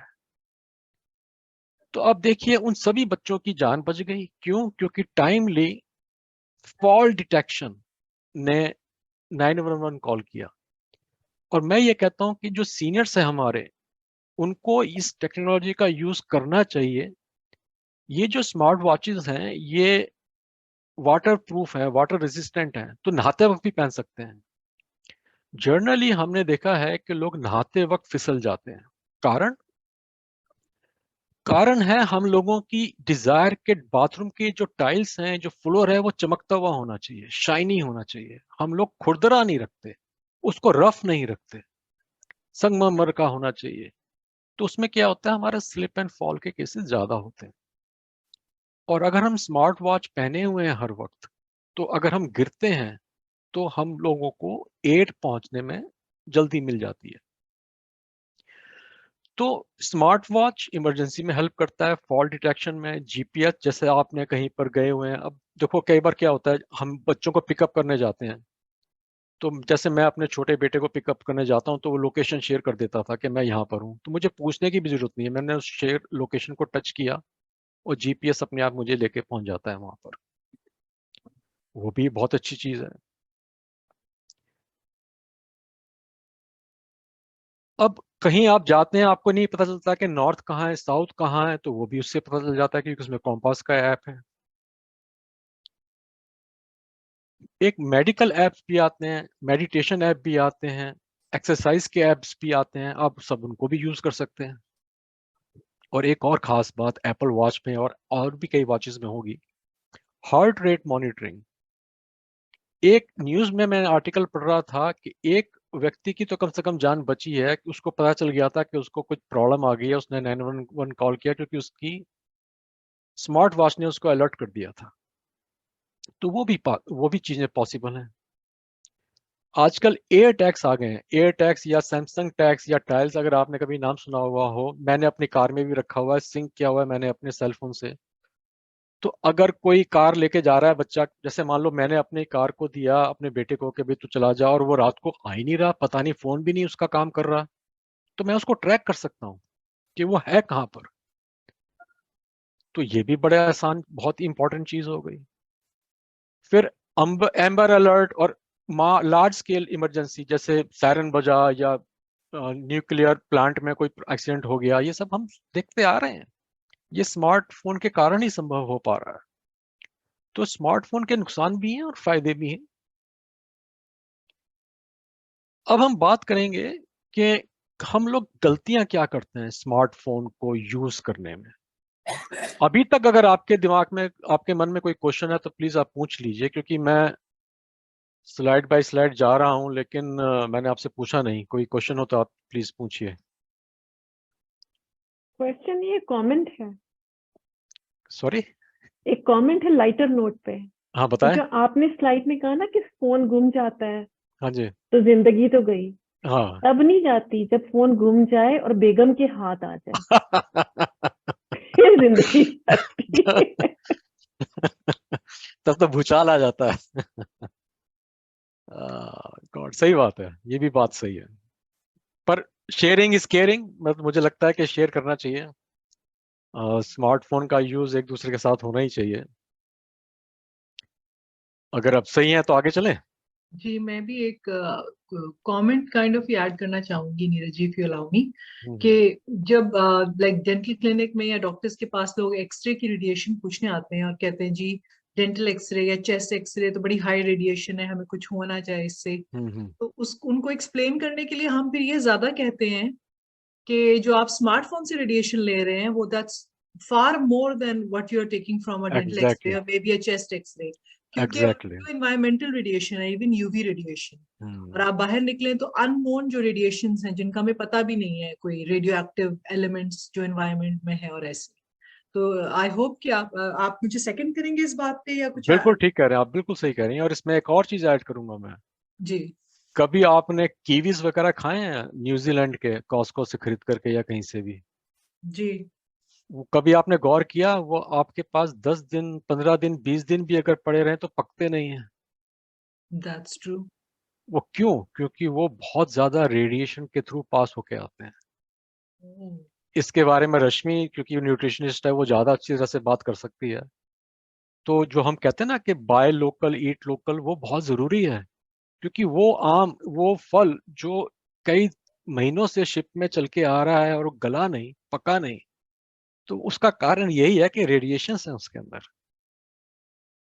तो अब देखिए, उन सभी बच्चों की जान बच गई। क्यों? क्योंकि टाइमली फॉल डिटेक्शन ने 911 कॉल किया। और मैं ये कहता हूं कि जो सीनियर्स हैं हमारे, उनको इस टेक्नोलॉजी का यूज करना चाहिए। ये जो स्मार्ट वॉचेस हैं, ये वाटर प्रूफ है, वाटर रेजिस्टेंट है, तो नहाते वक्त भी पहन सकते हैं। जर्नली हमने देखा है कि लोग नहाते वक्त फिसल जाते हैं। कारण कारण है हम लोगों की डिजायर के बाथरूम के जो टाइल्स हैं, जो फ्लोर है, वो चमकता हुआ होना चाहिए, शाइनी होना चाहिए। हम लोग खुरदरा नहीं रखते, उसको रफ नहीं रखते, संगमरमर का होना चाहिए। तो उसमें क्या होता है, हमारे स्लिप एंड फॉल के केसेस ज्यादा होते हैं। और अगर हम स्मार्ट वॉच पहने हुए हैं हर वक्त, तो अगर हम गिरते हैं तो हम लोगों को एड पहुंचने में जल्दी मिल जाती है। तो स्मार्ट वॉच इमरजेंसी में हेल्प करता है, फॉल डिटेक्शन में, जीपीएस, जैसे आपने कहीं पर गए हुए हैं। अब देखो, कई बार क्या होता है, हम बच्चों को पिकअप करने जाते हैं, तो जैसे मैं अपने छोटे बेटे को पिकअप करने जाता हूँ तो वो लोकेशन शेयर कर देता था कि मैं यहाँ पर हूँ, तो मुझे पूछने की भी जरूरत नहीं है, मैंने उस शेयर लोकेशन को टच किया और जीपीएस अपने आप मुझे लेके पहुंच जाता है वहां पर। वो भी बहुत अच्छी चीज है। अब कहीं आप जाते हैं, आपको नहीं पता चलता कि नॉर्थ कहाँ है, साउथ कहाँ है, तो वो भी उससे पता चल जाता है, क्योंकि उसमें कॉम्पास का ऐप है। एक मेडिकल ऐप्स भी आते हैं, मेडिटेशन ऐप भी आते हैं, एक्सरसाइज के ऐप्स भी आते हैं, आप सब उनको भी यूज कर सकते हैं। और एक और खास बात एप्पल वॉच में और भी कई वॉचेस में होगी, हार्ट रेट मॉनिटरिंग। एक न्यूज में मैं आर्टिकल पढ़ रहा था कि एक व्यक्ति की तो कम से कम जान बची है, कि उसको पता चल गया था कि उसको कुछ प्रॉब्लम आ गई है, उसने 911 कॉल किया क्योंकि उसकी स्मार्ट वॉच ने उसको अलर्ट कर दिया था। तो वो भी चीजें पॉसिबल हैं। आजकल एयर टैग्स आ गए हैं, एयर टैग्स या सैमसंग टैग्स या टाइल्स, अगर आपने कभी नाम सुना हुआ हो, मैंने अपनी कार में भी रखा हुआ है, सिंक किया हुआ है मैंने अपने सेल फोन से। तो अगर कोई कार लेके जा रहा है बच्चा, जैसे मान लो मैंने अपनी कार को दिया अपने बेटे को कि भाई तू चला जा, और वो रात को आ ही नहीं रहा, पता नहीं फोन भी नहीं उसका काम कर रहा, तो मैं उसको ट्रैक कर सकता हूँ कि वो है कहाँ पर। तो ये भी बड़े आसान, बहुत ही इंपॉर्टेंट चीज हो गई। फिर एम्बर अलर्ट और लार्ज स्केल इमरजेंसी जैसे सायरन बजा या न्यूक्लियर प्लांट में कोई एक्सीडेंट हो गया, ये सब हम देखते आ रहे हैं। ये स्मार्टफोन के कारण ही संभव हो पा रहा है। तो स्मार्टफोन के नुकसान भी हैं और फायदे भी हैं। अब हम बात करेंगे कि हम लोग गलतियां क्या करते हैं स्मार्टफोन को यूज करने में। अभी तक अगर आपके दिमाग में, आपके मन में कोई क्वेश्चन है तो प्लीज आप पूछ लीजिए, क्योंकि मैं स्लाइड बाय स्लाइड जा रहा हूं, लेकिन मैंने आपसे पूछा नहीं। कोई क्वेश्चन हो तो आप प्लीज पूछिए। क्वेश्चन ये कमेंट है, सॉरी, एक कमेंट है लाइटर नोट पे। हाँ बताएं। जो आपने स्लाइड में कहा ना कि फोन गुम जाता है हाँ जी, तो जिंदगी तो गई, हाँ। तब नहीं जाती जब फोन गुम जाए और बेगम के हाथ आ जाए फिर जिंदगी जाती है। तब तो भूचाल आ जाता है। गॉड, सही बात है, ये भी बात सही है। पर शेयरिंग इज केयरिंग, मतलब मुझे लगता है कि शेयर करना चाहिए। स्मार्टफोन का यूज एक दूसरे के साथ होना ही चाहिए। अगर आप सही हैं तो आगे चलें। जी, मैं भी एक कमेंट काइंड ऑफ ऐड करना चाहूंगी Neeraj ji, if you allow me, कि जब लाइक डेंटल क्लिनिक में या डॉक्टर्स के पास लोग एक्सरे की रेडिएशन पूछने आते हैं और कहते हैं जी डेंटल एक्सरे या चेस्ट एक्सरे तो बड़ी हाई रेडिएशन है, हमें कुछ होना चाहिए इससे, तो उनको एक्सप्लेन करने के लिए हम फिर ये ज्यादा कहते हैं कि जो आप स्मार्टफोन से रेडिएशन ले रहे हैं वो that's far more than what you are taking from a dental X-ray exactly, और maybe a chest X-ray, क्योंकि एग्जैक्टली। जो इन्वायरमेंटल रेडिएशन है, इवन यूवी रेडिएशन, और आप बाहर निकलें तो अननोन जो रेडिएशंस हैं जिनका हमें पता भी नहीं है, कोई रेडियो एक्टिव एलिमेंट्स जो एनवायरमेंट में है और ऐसे। तो आई होप कि आप मुझे सेकंड करेंगे इस बात पे या कुछ बिल्कुल ठीक कह रहे हैं आप, बिल्कुल सही कह रही हैं। और इसमें एक और चीज ऐड करूंगा मैं। जी कभी आपने कीवीज वगैरह खाए हैं न्यूजीलैंड के कॉस्को से खरीद करके या कहीं से भी? जी वो कभी आपने गौर किया, वो आपके पास 10 दिन, 15 दिन, 20 दिन भी अगर पड़े रहे तो पकते नहीं है। That's true. वो क्यों? क्योंकि वो बहुत ज्यादा रेडिएशन के थ्रू पास होके आते हैं। इसके बारे में रश्मि, क्योंकि न्यूट्रिशनिस्ट है, वो ज्यादा अच्छी तरह से बात कर सकती है। तो जो हम कहते हैं ना कि बाय लोकल ईट लोकल, वो बहुत जरूरी है। क्योंकि वो फल जो कई महीनों से शिप में चल के आ रहा है और वो गला नहीं, पका नहीं, तो उसका कारण यही है कि रेडिएशन है उसके अंदर।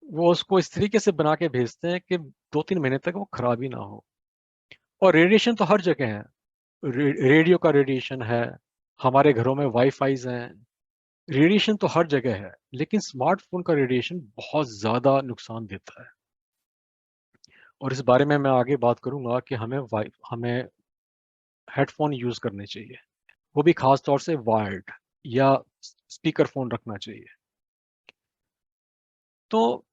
वो उसको इस तरीके से बना के भेजते हैं कि 2-3 महीने तक वो खराब ही ना हो। और रेडिएशन तो हर जगह है। रेडियो का रेडिएशन है, हमारे घरों में वाईफाईज हैं, रेडिएशन तो हर जगह है। लेकिन स्मार्टफोन का रेडिएशन बहुत ज्यादा नुकसान देता है। और इस बारे में मैं आगे बात करूंगा कि हमें हेडफोन यूज करने चाहिए, वो भी खास तौर से वायर्ड या स्पीकर फोन रखना चाहिए। तो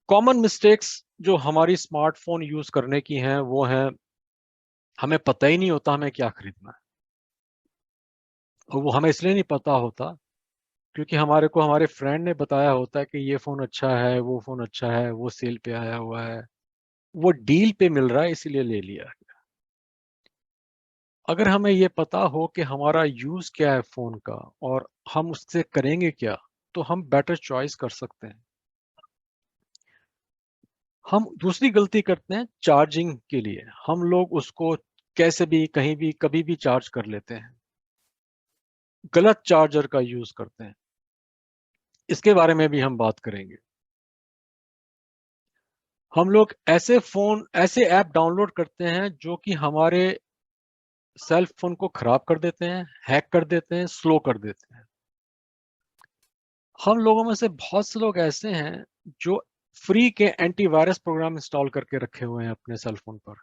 कॉमन मिस्टेक्स जो हमारी स्मार्टफोन यूज करने की हैं वो हैं, हमें पता ही नहीं होता हमें क्या खरीदना है। और वो हमें इसलिए नहीं पता होता क्योंकि हमारे को हमारे फ्रेंड ने बताया होता है कि ये फोन अच्छा है, वो फोन अच्छा है, वो सेल पे आया हुआ है, वो डील पे मिल रहा है, इसीलिए ले लिया। अगर हमें ये पता हो कि हमारा यूज क्या है फोन का और हम उससे करेंगे क्या, तो हम बेटर चॉइस कर सकते हैं। हम दूसरी गलती करते हैं चार्जिंग के लिए। हम लोग उसको कैसे भी, कहीं भी, कभी भी चार्ज कर लेते हैं, गलत चार्जर का यूज करते हैं। इसके बारे में भी हम बात करेंगे। हम लोग ऐसे ऐप डाउनलोड करते हैं जो कि हमारे सेल फोन को खराब कर देते हैं, हैक कर देते हैं, स्लो कर देते हैं। हम लोगों में से बहुत से लोग ऐसे हैं जो फ्री के एंटीवायरस प्रोग्राम इंस्टॉल करके रखे हुए हैं अपने सेल फोन पर,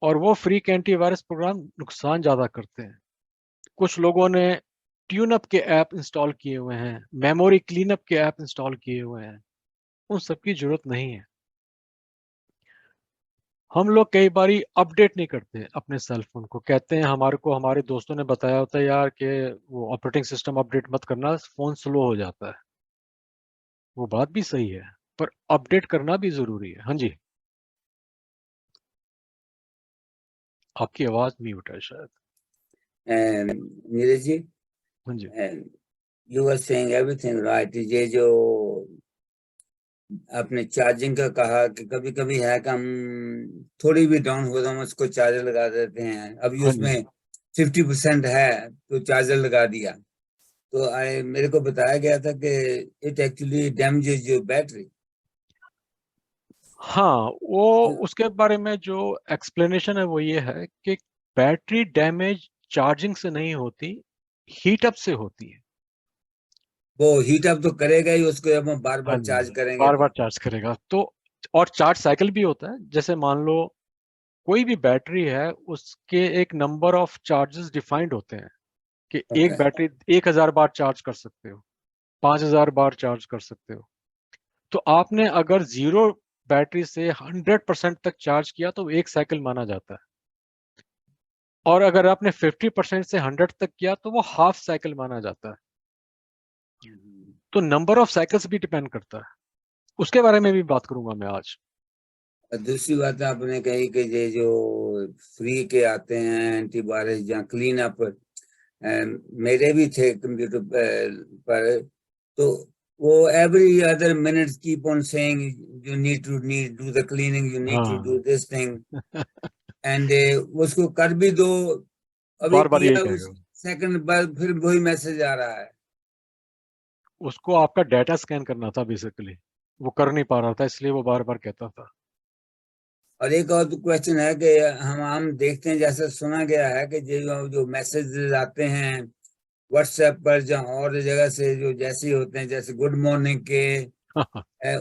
और वो फ्री के एंटीवायरस प्रोग्राम नुकसान ज्यादा करते हैं। कुछ लोगों ने ट्यून अप के ऐप इंस्टॉल किए हुए हैं, मेमोरी क्लीन अप के ऐप इंस्टॉल किए हुए हैं। उन सब की जरूरत नहीं है। हम लोग कई बारी अपडेट नहीं करते अपने सेल फोन को। कहते हैं, हमारे को हमारे दोस्तों ने बताया होता है यार कि वो ऑपरेटिंग सिस्टम अपडेट मत करना, फोन स्लो हो जाता है। वो बात भी सही है, पर अपडेट करना भी जरूरी है। हाँ जी, आपकी आवाज म्यूट है शायद। नीरज जी, हाँ जी। you were saying everything right. ये जो आपने चार्जिंग का कहा कि कभी कभी है कि हम थोड़ी भी डाउन हो तो हम उसको चार्जर लगा देते हैं। अभी हाँ जी। उसमें 50% है तो चार्जर लगा दिया, तो मेरे को बताया गया था कि it actually damages your battery. हाँ, वो उसके बारे में जो एक्सप्लेनेशन है वो ये है कि बैटरी डैमेज चार्जिंग से नहीं होती, हीट अप से होती है। वो हीट अप तो करेगा ही उसको, जब हम बार हाँ बार जी, चार्ज करेंगे बार तो। बार चार्ज करेगा तो। और चार्ज साइकिल भी होता है, जैसे मान लो कोई भी बैटरी है, उसके एक नंबर ऑफ चार्जेस डिफाइंड होते हैं कि ओके। एक बैटरी 1000 बार चार्ज कर सकते हो, 5000 बार चार्ज कर सकते हो। तो आपने अगर 0 बैटरी से 100% तक चार्ज किया तो 1 साइकिल माना जाता है, और अगर आपने 50% से 100 तक किया तो वो हाफ साइकिल माना जाता है। तो नंबर ऑफ साइकिल्स भी डिपेंड करता है, उसके बारे में भी बात करूंगा मैं आज। और दूसरी बात आपने कही कि ये जो फ्री के आते हैं एंटीवायरस या क्लीन अप, मेरे भी थे कंप्यूटर पर, तो वो every other minute keep on saying you need to do the cleaning, you need to do हाँ। दिस थिंग, एंड उसको कर भी दो, अभी बार बार यही किया उस कहेगा, सेकंड बाद फिर वही मैसेज आ रहा है। उसको आपका डाटा स्कैन करना था बेसिकली, वो कर नहीं पा रहा था, इसलिए वो बार बार कहता था। और एक और क्वेश्चन है कि हम देखते हैं, जैसे सुना गया है कि जो मैसेज आते हैं व्हाट्सएप पर या और जगह से, जो जैसे होते हैं, जैसे गुड मॉर्निंग के,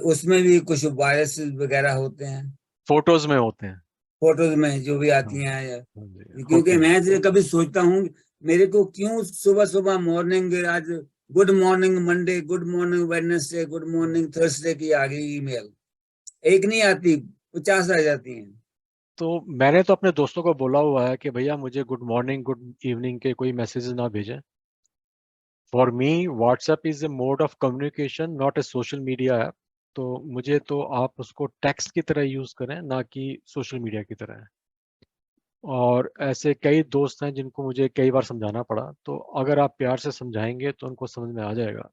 उसमें भी कुछ वायरस वगैरह होते हैं, फोटोज में होते हैं। फोटोज में जो भी हाँ, आती हैं। हाँ जी, क्योंकि होते हैं। मैं जो कभी सोचता हूँ, मेरे को क्यों सुबह सुबह मॉर्निंग, आज good morning Monday, good morning Wednesday, good morning Thursday की आ गई ईमेल, एक नहीं आती, 50 आ जाती हैं। तो मैंने तो अपने दोस्तों को बोला हुआ है कि भैया मुझे गुड मॉर्निंग गुड इवनिंग के कोई मैसेजेस ना भेजें। For me WhatsApp is a mode of communication, not a social media app. तो मुझे तो आप उसको टेक्स्ट की तरह यूज करें, ना कि सोशल मीडिया की तरह। और ऐसे कई दोस्त हैं जिनको मुझे कई बार समझाना पड़ा, तो अगर आप प्यार से समझाएंगे तो उनको समझ में आ जाएगा,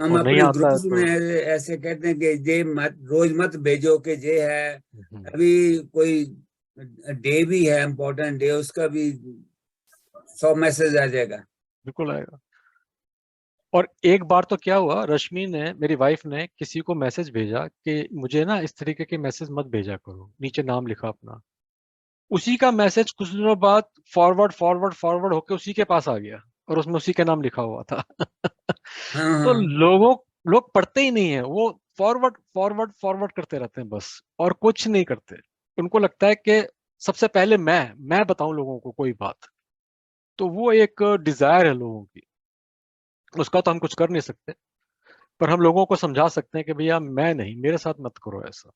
हम और नहीं अपने आता है ग्रुप्स में तो। ऐसे कहते हैं कि जे मत रोज मत भेजो कि जे है, हम्म, अभी कोई डे भी है, इम्पोर्टेंट डे, उसका भी 100 मैसेज आ जाएगा। बिल्कुल आएगा। और एक बार तो क्या हुआ, रश्मि ने, मेरी वाइफ ने किसी को मैसेज भेजा कि मुझे ना इस तरीके के मैसेज मत भेजा करो, नीचे नाम लिखा अपना। उसी का मैसेज कुछ दिनों बाद फॉरवर्ड फॉरवर्ड फॉरवर्ड होके उसी के पास आ गया, और उसमें उसी का नाम लिखा हुआ था। हाँ तो हाँ। लोग पढ़ते ही नहीं है, वो फॉरवर्ड फॉरवर्ड फॉरवर्ड करते रहते हैं बस, और कुछ नहीं करते। उनको लगता है कि सबसे पहले मैं बताऊं लोगों को कोई बात। तो वो एक डिजायर है लोगों की, उसका तो हम कुछ कर नहीं सकते, पर हम लोगों को समझा सकते हैं कि भैया मैं नहीं, मेरे साथ मत करो ऐसा।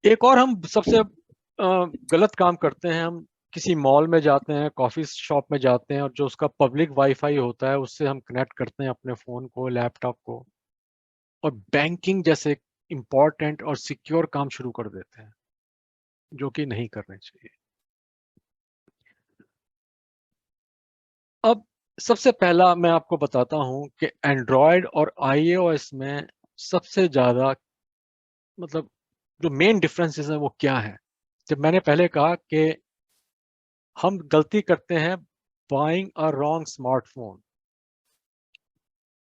एक और हम सबसे गलत काम करते हैं, हम किसी मॉल में जाते हैं, कॉफी शॉप में जाते हैं, और जो उसका पब्लिक वाईफाई होता है उससे हम कनेक्ट करते हैं अपने फोन को, लैपटॉप को, और बैंकिंग जैसे इंपॉर्टेंट और सिक्योर काम शुरू कर देते हैं, जो कि नहीं करने चाहिए। अब सबसे पहला मैं आपको बताता हूं कि एंड्रॉयड और आईओएस में सबसे ज्यादा, मतलब जो मेन डिफरेंसेस है वो क्या है। जब मैंने पहले कहा कि हम गलती करते हैं बाइंग अ रॉन्ग स्मार्टफोन,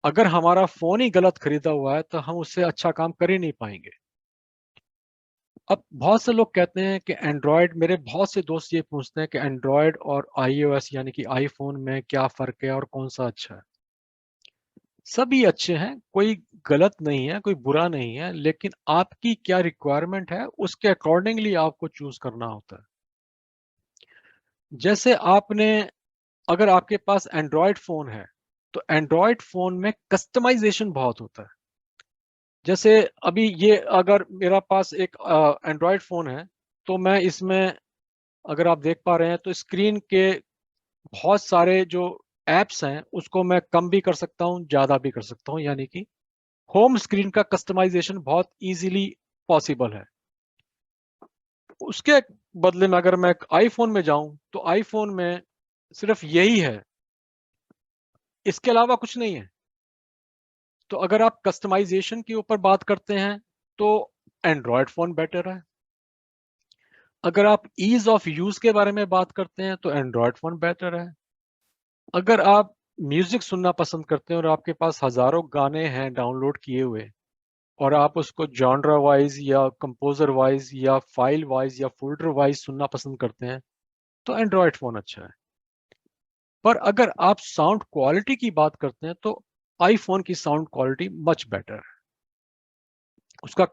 अगर हमारा फोन ही गलत खरीदा हुआ है तो हम उससे अच्छा काम कर ही नहीं पाएंगे। अब बहुत से लोग कहते हैं कि एंड्रॉयड, मेरे बहुत से दोस्त ये पूछते हैं कि एंड्रॉयड और आईओएस यानी कि आईफोन में क्या फर्क है और कौन सा अच्छा है। सभी अच्छे हैं, कोई गलत नहीं है, कोई बुरा नहीं है, लेकिन आपकी क्या रिक्वायरमेंट है उसके अकॉर्डिंगली आपको चूज करना होता है। जैसे आपने, अगर आपके पास एंड्रॉयड फोन है तो एंड्रॉयड फोन में कस्टमाइजेशन बहुत होता है। जैसे अभी ये, अगर मेरा पास एक एंड्रॉयड फोन है, तो मैं इसमें, अगर आप देख पा रहे हैं तो स्क्रीन के बहुत सारे जो एप्स हैं उसको मैं कम भी कर सकता हूं, ज्यादा भी कर सकता हूं, यानी कि होम स्क्रीन का कस्टमाइजेशन बहुत इजीली पॉसिबल है। उसके बदले में अगर मैं आईफोन में जाऊं तो आईफोन में सिर्फ यही है, इसके अलावा कुछ नहीं है। तो अगर आप कस्टमाइजेशन के ऊपर बात करते हैं तो एंड्रॉयड फोन बेटर है। अगर आप ईज ऑफ यूज के बारे में बात करते हैं तो एंड्रॉयड फोन बेटर है। अगर आप म्यूजिक सुनना पसंद करते हैं और आपके पास हजारों गाने हैं डाउनलोड किए हुए और आप उसको जॉनरा वाइज या कंपोजर वाइज या फाइल वाइज या फोल्डर वाइज सुनना पसंद करते हैं तो एंड्रॉयड फोन अच्छा है। पर अगर आप साउंड क्वालिटी की बात करते हैं तो आईफोन की साउंड क्वालिटी मच बेटर है। उसका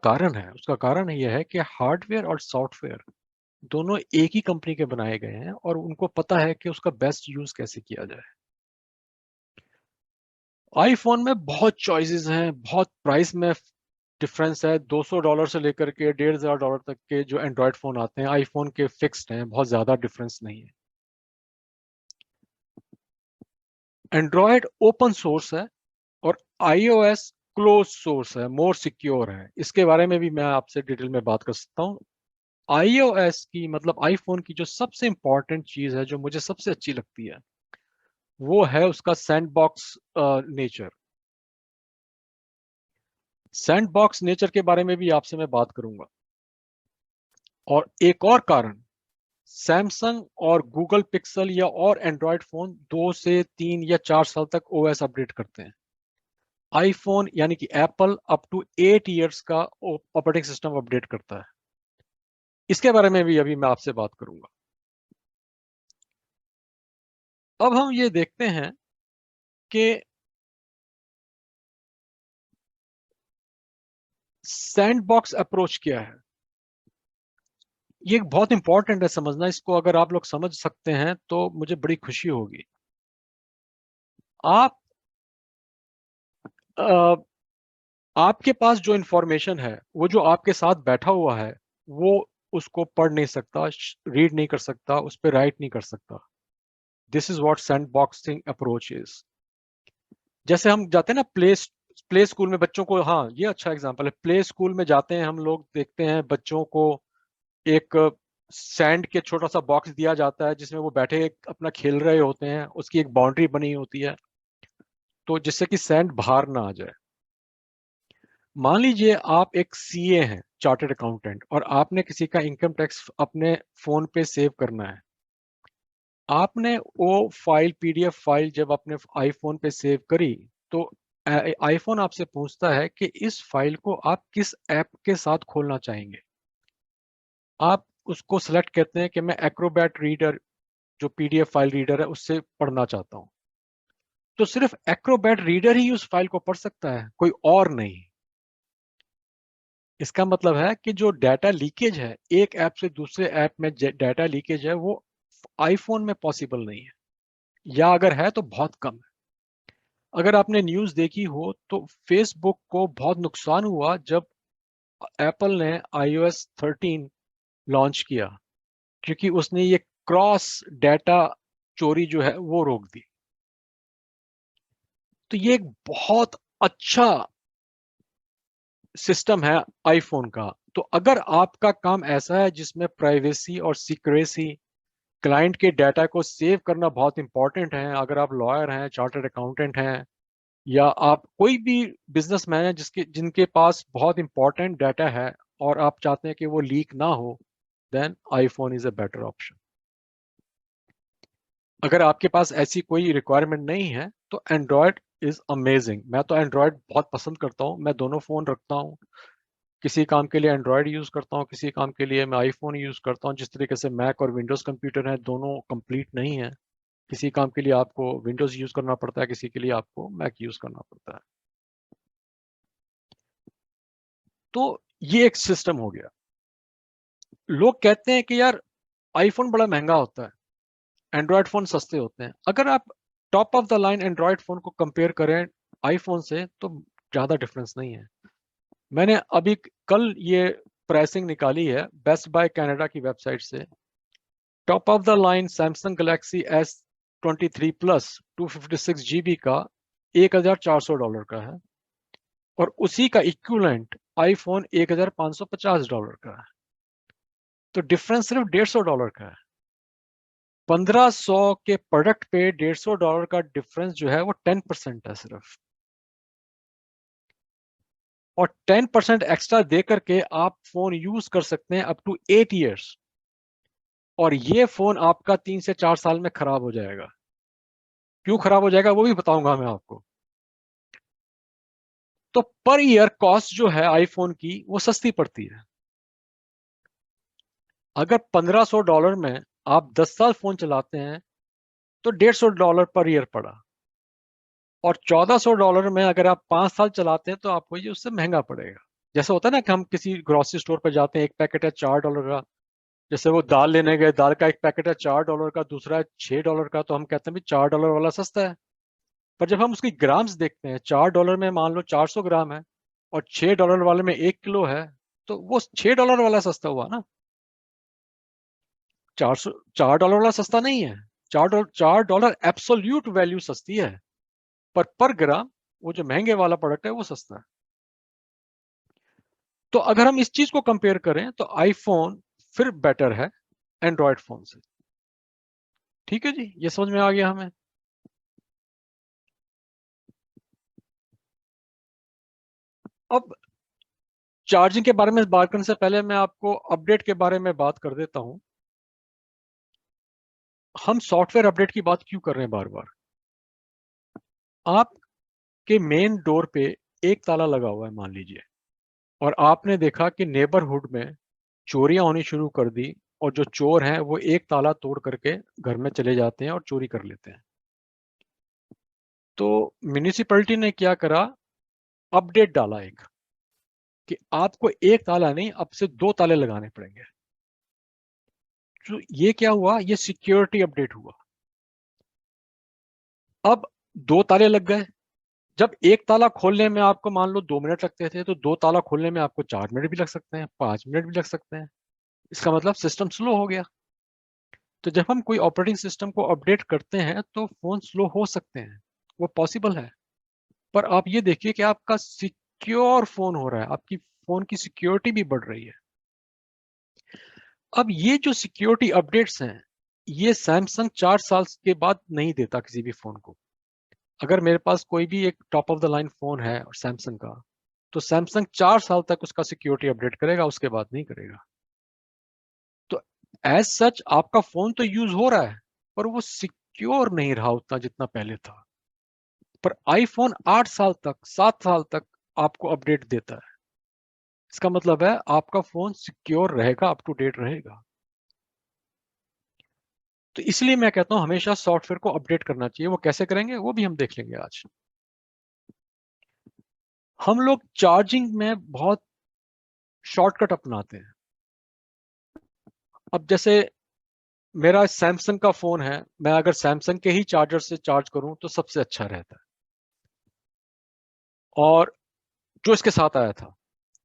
कारण यह है कि हार्डवेयर और सॉफ्टवेयर दोनों एक ही कंपनी के बनाए गए हैं और उनको पता है कि उसका बेस्ट यूज कैसे किया जाए। आईफोन में बहुत चॉइसेस हैं, बहुत प्राइस में डिफरेंस है। $200 से लेकर के $1,500 तक के जो एंड्रॉयड फोन आते हैं आईफोन के फिक्स्ड हैं, बहुत ज्यादा डिफरेंस नहीं है। एंड्रॉयड ओपन सोर्स है और आईओएस क्लोज सोर्स है, मोर सिक्योर है। इसके बारे में भी मैं आपसे डिटेल में बात कर सकता हूँ। आईओएस की मतलब आईफोन की जो सबसे इंपॉर्टेंट चीज है, जो मुझे सबसे अच्छी लगती है, वो है उसका सैंडबॉक्स नेचर। सैंडबॉक्स नेचर के बारे में भी आपसे मैं बात करूंगा। और एक और कारण, सैमसंग और गूगल पिक्सल या और एंड्रॉयड फोन 2 से 3 या 4 साल तक ओएस अपडेट करते हैं। आईफोन यानी कि एप्पल अप टू 8 इयर्स का ऑपरेटिंग सिस्टम अपडेट करता है। इसके बारे में भी अभी मैं आपसे बात करूंगा। अब हम ये देखते हैं कि सैंडबॉक्स अप्रोच क्या है। ये बहुत इंपॉर्टेंट है समझना। इसको अगर आप लोग समझ सकते हैं तो मुझे बड़ी खुशी होगी। आप आपके पास जो इंफॉर्मेशन है, वो जो आपके साथ बैठा हुआ है, वो उसको पढ़ नहीं सकता, रीड नहीं कर सकता, उस पर राइट नहीं कर सकता। This is what sandboxing approach is. जैसे हम जाते हैं ना प्ले स्कूल में बच्चों को, हाँ ये अच्छा एग्जांपल है। प्ले स्कूल में जाते हैं हम लोग, देखते हैं बच्चों को एक सैंड के छोटा सा बॉक्स दिया जाता है जिसमें वो बैठे अपना खेल रहे होते हैं, उसकी एक बाउंड्री बनी होती है तो जिससे कि सैंड बाहर ना आ जाए। मान लीजिए आप एक सीए हैं, चार्टर्ड अकाउंटेंट, और आपने किसी का इनकम टैक्स अपने फोन पे सेव करना है। आपने वो फाइल, पीडीएफ फाइल जब अपने आईफोन पे सेव करी तो आईफोन आपसे पूछता है कि इस फाइल को आप किस ऐप के साथ खोलना चाहेंगे। आप उसको सेलेक्ट करते हैं कि मैं एक्रोबैट रीडर, जो पीडीएफ फाइल रीडर है, उससे पढ़ना चाहता हूं। तो सिर्फ एक्रोबैट रीडर ही उस फाइल को पढ़ सकता है, कोई और नहीं। इसका मतलब है कि जो डाटा लीकेज है, एक ऐप से दूसरे ऐप में डाटा लीकेज है, वो आईफोन में पॉसिबल नहीं है, या अगर है तो बहुत कम है। अगर आपने न्यूज़ देखी हो तो फेसबुक को बहुत नुकसान हुआ जब एप्पल ने iOS 13 लॉन्च किया, क्योंकि उसने ये क्रॉस डाटा चोरी जो है वो रोक दी। तो ये एक बहुत अच्छा सिस्टम है आईफोन का। तो अगर आपका काम ऐसा है जिसमें प्राइवेसी और सिक्रेसी, क्लाइंट के डाटा को सेव करना बहुत इंपॉर्टेंट है, अगर आप लॉयर हैं, चार्टर्ड अकाउंटेंट हैं, या आप कोई भी बिजनेसमैन है जिनके पास बहुत इंपॉर्टेंट डाटा है और आप चाहते हैं कि वो लीक ना हो, then iPhone is a better option. अगर आपके पास ऐसी कोई रिक्वायरमेंट नहीं है तो एंड्रॉयड इज अमेजिंग। मैं तो एंड्रॉयड बहुत पसंद करता हूँ, मैं दोनों फोन रखता हूँ। किसी काम के लिए एंड्रॉयड यूज करता हूँ, किसी काम के लिए मैं आईफोन यूज करता हूँ। जिस तरीके से मैक और विंडोज कंप्यूटर है, दोनों कंप्लीट नहीं है। किसी काम के लिए आपको विंडोज यूज करना पड़ता है, किसी के लिए आपको मैक यूज करना पड़ता है। तो ये एक सिस्टम हो गया। लोग कहते हैं कि यार आईफोन बड़ा महंगा होता है, एंड्रॉयड फोन सस्ते होते हैं। अगर आप top of the line Android phone को कंपेयर करें आईफोन से तो ज्यादा डिफरेंस नहीं है। मैंने अभी कल ये प्राइसिंग निकाली है बेस्ट बाय कनाडा की वेबसाइट से। Top of the line Samsung Galaxy S23 plus 256 GB का $1,400 का है, और उसी का इक्विवेलेंट आईफोन $1,550 का है। तो डिफरेंस सिर्फ $150 का है। 1500 के प्रोडक्ट पे $150 का डिफरेंस जो है वो 10% है सिर्फ। और 10% एक्स्ट्रा दे करके आप फोन यूज कर सकते हैं अप टू 8 ईयर्स, और ये फोन आपका 3 से 4 साल में खराब हो जाएगा। क्यों खराब हो जाएगा वो भी बताऊंगा मैं आपको। तो पर ईयर कॉस्ट जो है आईफोन की वो सस्ती पड़ती है। अगर $1500 में आप 10 साल फोन चलाते हैं तो $150 पर ईयर पड़ा, और $1400 में अगर आप 5 साल चलाते हैं तो आपको ये उससे महंगा पड़ेगा। जैसे होता है ना कि हम किसी ग्रोसरी स्टोर पर जाते हैं, एक पैकेट है $4 का, जैसे वो दाल लेने गए, दाल का एक पैकेट है $4 का, दूसरा है $6 का, तो हम कहते हैं भी $4 वाला सस्ता है। पर जब हम उसकी ग्राम्स देखते हैं, $4 में मान लो 400 ग्राम है और $6 वाले में 1 किलो है, तो वो $6 वाला सस्ता हुआ ना। $4 वाला सस्ता नहीं है। $4 एब्सोल्यूट वैल्यू सस्ती है, पर ग्राम वो जो महंगे वाला प्रोडक्ट है वो सस्ता है। तो अगर हम इस चीज को कंपेयर करें तो आईफोन फिर बेटर है एंड्रॉयड फोन से। ठीक है जी, ये समझ में आ गया हमें। अब चार्जिंग के बारे में बात करने से पहले मैं आपको अपडेट के बारे में बात कर देता हूं। हम सॉफ्टवेयर अपडेट की बात क्यों कर रहे हैं बार बार? आपके मेन डोर पे एक ताला लगा हुआ है मान लीजिए, और आपने देखा कि नेबरहुड में चोरियां होनी शुरू कर दी, और जो चोर हैं वो एक ताला तोड़ करके घर में चले जाते हैं और चोरी कर लेते हैं। तो म्यूनिसिपैलिटी ने क्या करा, अपडेट डाला एक, कि आपको एक ताला नहीं अब से 2 ताले लगाने पड़ेंगे। तो ये क्या हुआ, ये सिक्योरिटी अपडेट हुआ। अब 2 ताले लग गए। जब एक ताला खोलने में आपको मान लो 2 मिनट लगते थे, तो 2 ताला खोलने में आपको 4 मिनट भी लग सकते हैं, 5 मिनट भी लग सकते हैं। इसका मतलब सिस्टम स्लो हो गया। तो जब हम कोई ऑपरेटिंग सिस्टम को अपडेट करते हैं तो फोन स्लो हो सकते हैं, वो पॉसिबल है। पर आप ये देखिए कि आपका सिक्योर फोन हो रहा है, आपकी फोन की सिक्योरिटी भी बढ़ रही है। अब ये जो सिक्योरिटी अपडेट्स हैं, ये सैमसंग 4 साल के बाद नहीं देता किसी भी फोन को। अगर मेरे पास कोई भी एक top of the line phone है और सैमसंग का, तो सैमसंग 4 साल तक उसका सिक्योरिटी अपडेट करेगा, उसके बाद नहीं करेगा। तो एज सच आपका फोन तो यूज हो रहा है, पर वो सिक्योर नहीं रहा उतना जितना पहले था। पर आईफोन 8 साल तक, 7 साल तक आपको अपडेट देता है। इसका मतलब है आपका फोन सिक्योर रहेगा, अप टू डेट रहेगा। तो इसलिए मैं कहता हूं हमेशा सॉफ्टवेयर को अपडेट करना चाहिए। वो कैसे करेंगे वो भी हम देख लेंगे आज। हम लोग चार्जिंग में बहुत शॉर्टकट अपनाते हैं। अब जैसे मेरा सैमसंग का फोन है, मैं अगर सैमसंग के ही चार्जर से चार्ज करूं तो सबसे अच्छा रहता है। और जो इसके साथ आया था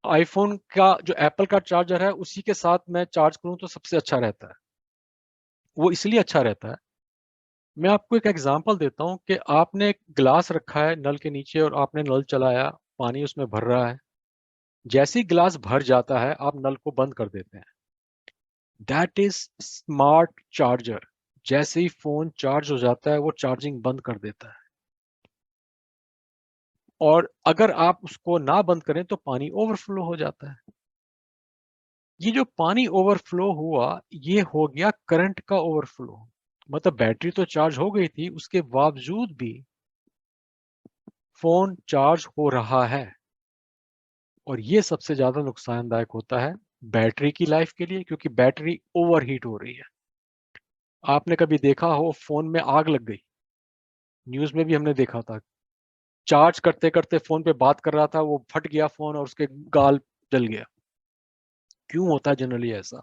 आईफोन का, जो एप्पल का चार्जर है, उसी के साथ मैं चार्ज करूं तो सबसे अच्छा रहता है। वो इसलिए अच्छा रहता है, मैं आपको एक एग्जांपल देता हूं कि आपने एक गिलास रखा है नल के नीचे और आपने नल चलाया, पानी उसमें भर रहा है। जैसे ही गिलास भर जाता है आप नल को बंद कर देते हैं। That is smart charger. जैसे ही फोन चार्ज हो जाता है वो चार्जिंग बंद कर देता है, और अगर आप उसको ना बंद करें तो पानी ओवरफ्लो हो जाता है। ये जो पानी ओवरफ्लो हुआ, ये हो गया करंट का ओवरफ्लो। मतलब बैटरी तो चार्ज हो गई थी, उसके बावजूद भी फोन चार्ज हो रहा है, और ये सबसे ज्यादा नुकसानदायक होता है बैटरी की लाइफ के लिए, क्योंकि बैटरी ओवरहीट हो रही है। आपने कभी देखा हो फोन में आग लग गई, न्यूज में भी हमने देखा था। चार्ज करते करते फोन पे बात कर रहा था, वो फट गया फोन और उसके गाल जल गया। क्यों होता है जनरली ऐसा?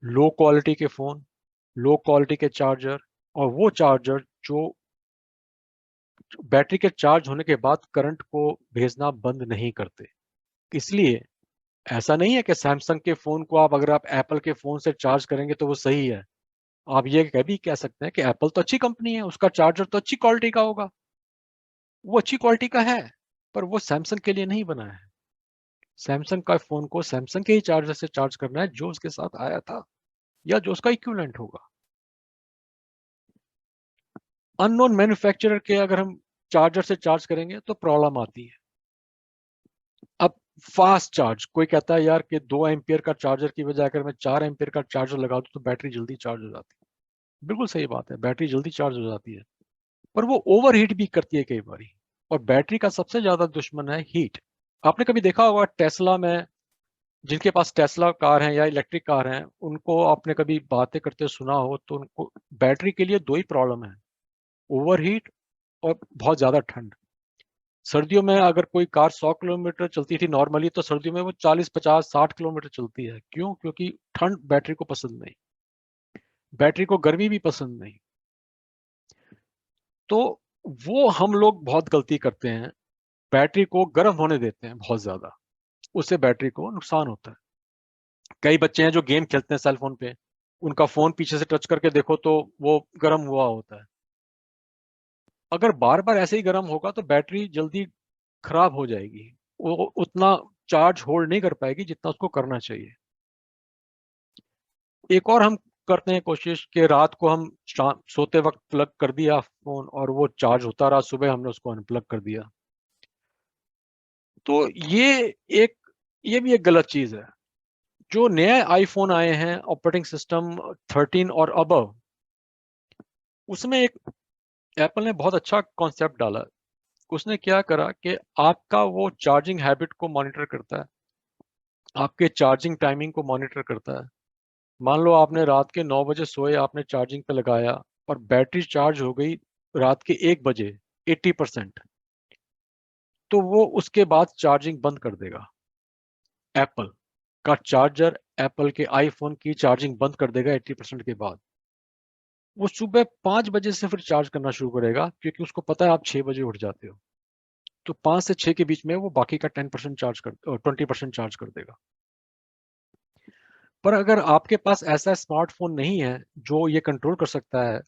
लो क्वालिटी के फोन, लो क्वालिटी के चार्जर, और वो चार्जर जो बैटरी के चार्ज होने के बाद करंट को भेजना बंद नहीं करते। इसलिए ऐसा नहीं है कि सैमसंग के फोन को आप अगर आप एप्पल के फोन से चार्ज करेंगे तो वो सही है। आप ये भी कह सकते हैं कि एप्पल तो अच्छी कंपनी है, उसका चार्जर तो अच्छी क्वालिटी का होगा। वो अच्छी क्वालिटी का है, पर वो सैमसंग के लिए नहीं बना है। सैमसंग का फोन को सैमसंग के ही चार्जर से चार्ज करना है जो उसके साथ आया था, या जो उसका इक्विवेलेंट होगा। अननोन मैन्युफैक्चरर के अगर हम चार्जर से चार्ज करेंगे तो प्रॉब्लम आती है। फास्ट चार्ज, कोई कहता है यार कि 2 एम्पियर का चार्जर की बजाय अगर मैं 4 एम्पियर का चार्जर लगा दूं तो बैटरी जल्दी चार्ज हो जाती है। बिल्कुल सही बात है, बैटरी जल्दी चार्ज हो जाती है, पर वो ओवर हीट भी करती है कई बारी। और बैटरी का सबसे ज्यादा दुश्मन है हीट। आपने कभी देखा होगा टेस्ला में, जिनके पास टेस्ला कार है या इलेक्ट्रिक कार है, उनको आपने कभी बातें करते सुना हो तो उनको बैटरी के लिए 2 ही प्रॉब्लम है, ओवर हीट और बहुत ज्यादा ठंड। सर्दियों में अगर कोई कार 100 किलोमीटर चलती थी नॉर्मली, तो सर्दियों में वो 40, 50, 60 किलोमीटर चलती है। क्यों? क्योंकि ठंड बैटरी को पसंद नहीं, बैटरी को गर्मी भी पसंद नहीं। तो वो हम लोग बहुत गलती करते हैं, बैटरी को गर्म होने देते हैं बहुत ज्यादा, उससे बैटरी को नुकसान होता है। कई बच्चे हैं जो गेम खेलते हैं सेल फोन पे, उनका फोन पीछे से टच करके देखो तो वो गर्म हुआ होता है। अगर बार बार ऐसे ही गर्म होगा तो बैटरी जल्दी खराब हो जाएगी, वो उतना चार्ज होल्ड नहीं कर पाएगी जितना उसको करना चाहिए। एक और हम करते हैं कोशिश कि रात को हम सोते वक्त प्लग कर दिया फोन और वो चार्ज होता रहा, सुबह हमने उसको अनप्लग कर दिया। तो ये भी एक गलत चीज है। जो नए आईफोन आए हैं ऑपरेटिंग सिस्टम 13 और अबव, उसमें एक एप्पल ने बहुत अच्छा कॉन्सेप्ट डाला। उसने क्या करा कि आपका वो चार्जिंग हैबिट को मॉनिटर करता है, आपके चार्जिंग टाइमिंग को मॉनिटर करता है। मान लो आपने रात के 9 बजे सोए, आपने चार्जिंग पे लगाया और बैटरी चार्ज हो गई रात के 1 बजे 80%, तो वो उसके बाद चार्जिंग बंद कर देगा। एप्पल का चार्जर एप्पल के आईफोन की चार्जिंग बंद कर देगा 80% के बाद। वो सुबह 5 बजे से फिर चार्ज करना शुरू करेगा, क्योंकि उसको पता है आप 6 बजे उठ जाते हो। तो 5 से 6 के बीच में वो बाकी का 10% चार्ज कर 20% चार्ज कर देगा। पर अगर आपके पास ऐसा स्मार्टफोन नहीं है जो ये कंट्रोल कर सकता है,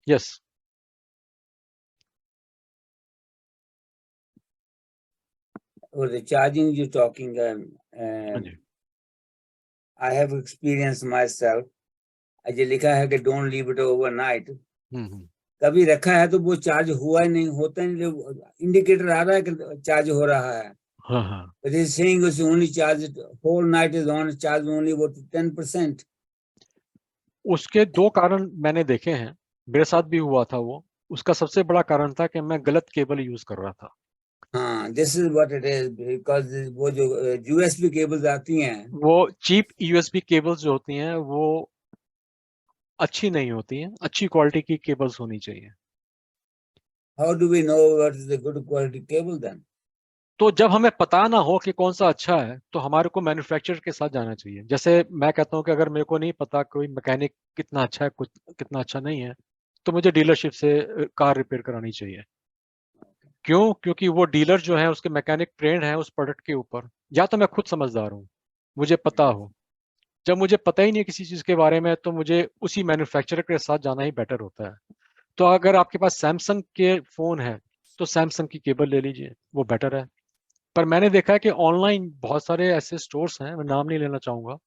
यस, और the charging you're talking, हाँ जी, I have experienced myself. जो लिखा है कि don't leave it overnight, कभी रखा है तो वो चार्ज हुआ ही नहीं, होता नहीं, इंडिकेटर आ रहा है कि चार्ज हो रहा है, हाँ हाँ, but it's saying it's only charged, whole night is on, charge only about 10%. उसके 2 कारण मैंने देखे हैं, मेरे साथ भी हुआ था वो। उसका सबसे बड़ा कारण था कि मैं गलत केबल यूज कर रहा था। हाँ, this is what it is, because वो जो USB केबल्स आती हैं, वो चीप यूएसबी केबल्स जो होती हैं वो अच्छी नहीं होती हैं, अच्छी क्वालिटी की केबल्स होनी चाहिए। how do we know what is the good quality cable then? तो जब हमें पता ना हो कि कौन सा अच्छा है तो हमारे को मैन्युफैक्चरर के साथ जाना चाहिए। जैसे मैं कहता हूँ कि अगर मेरे को नहीं पता कोई मैकेनिक कितना अच्छा है, कुछ कितना अच्छा नहीं है, तो मुझे डीलरशिप से कार रिपेयर करानी चाहिए। क्यों? क्योंकि वो डीलर जो है उसके मैकेनिक ट्रेंड है उस प्रोडक्ट के ऊपर। या तो मैं खुद समझदार हूँ, मुझे पता हो। जब मुझे पता ही नहीं है किसी चीज के बारे में, तो मुझे उसी मैन्युफैक्चरर के साथ जाना ही बेटर होता है। तो अगर आपके पास सैमसंग के फोन है तो सैमसंग की केबल ले लीजिए, वो बेटर है। पर मैंने देखा है कि ऑनलाइन बहुत सारे ऐसे स्टोर्स हैं, मैं नाम नहीं लेना चाहूंगा,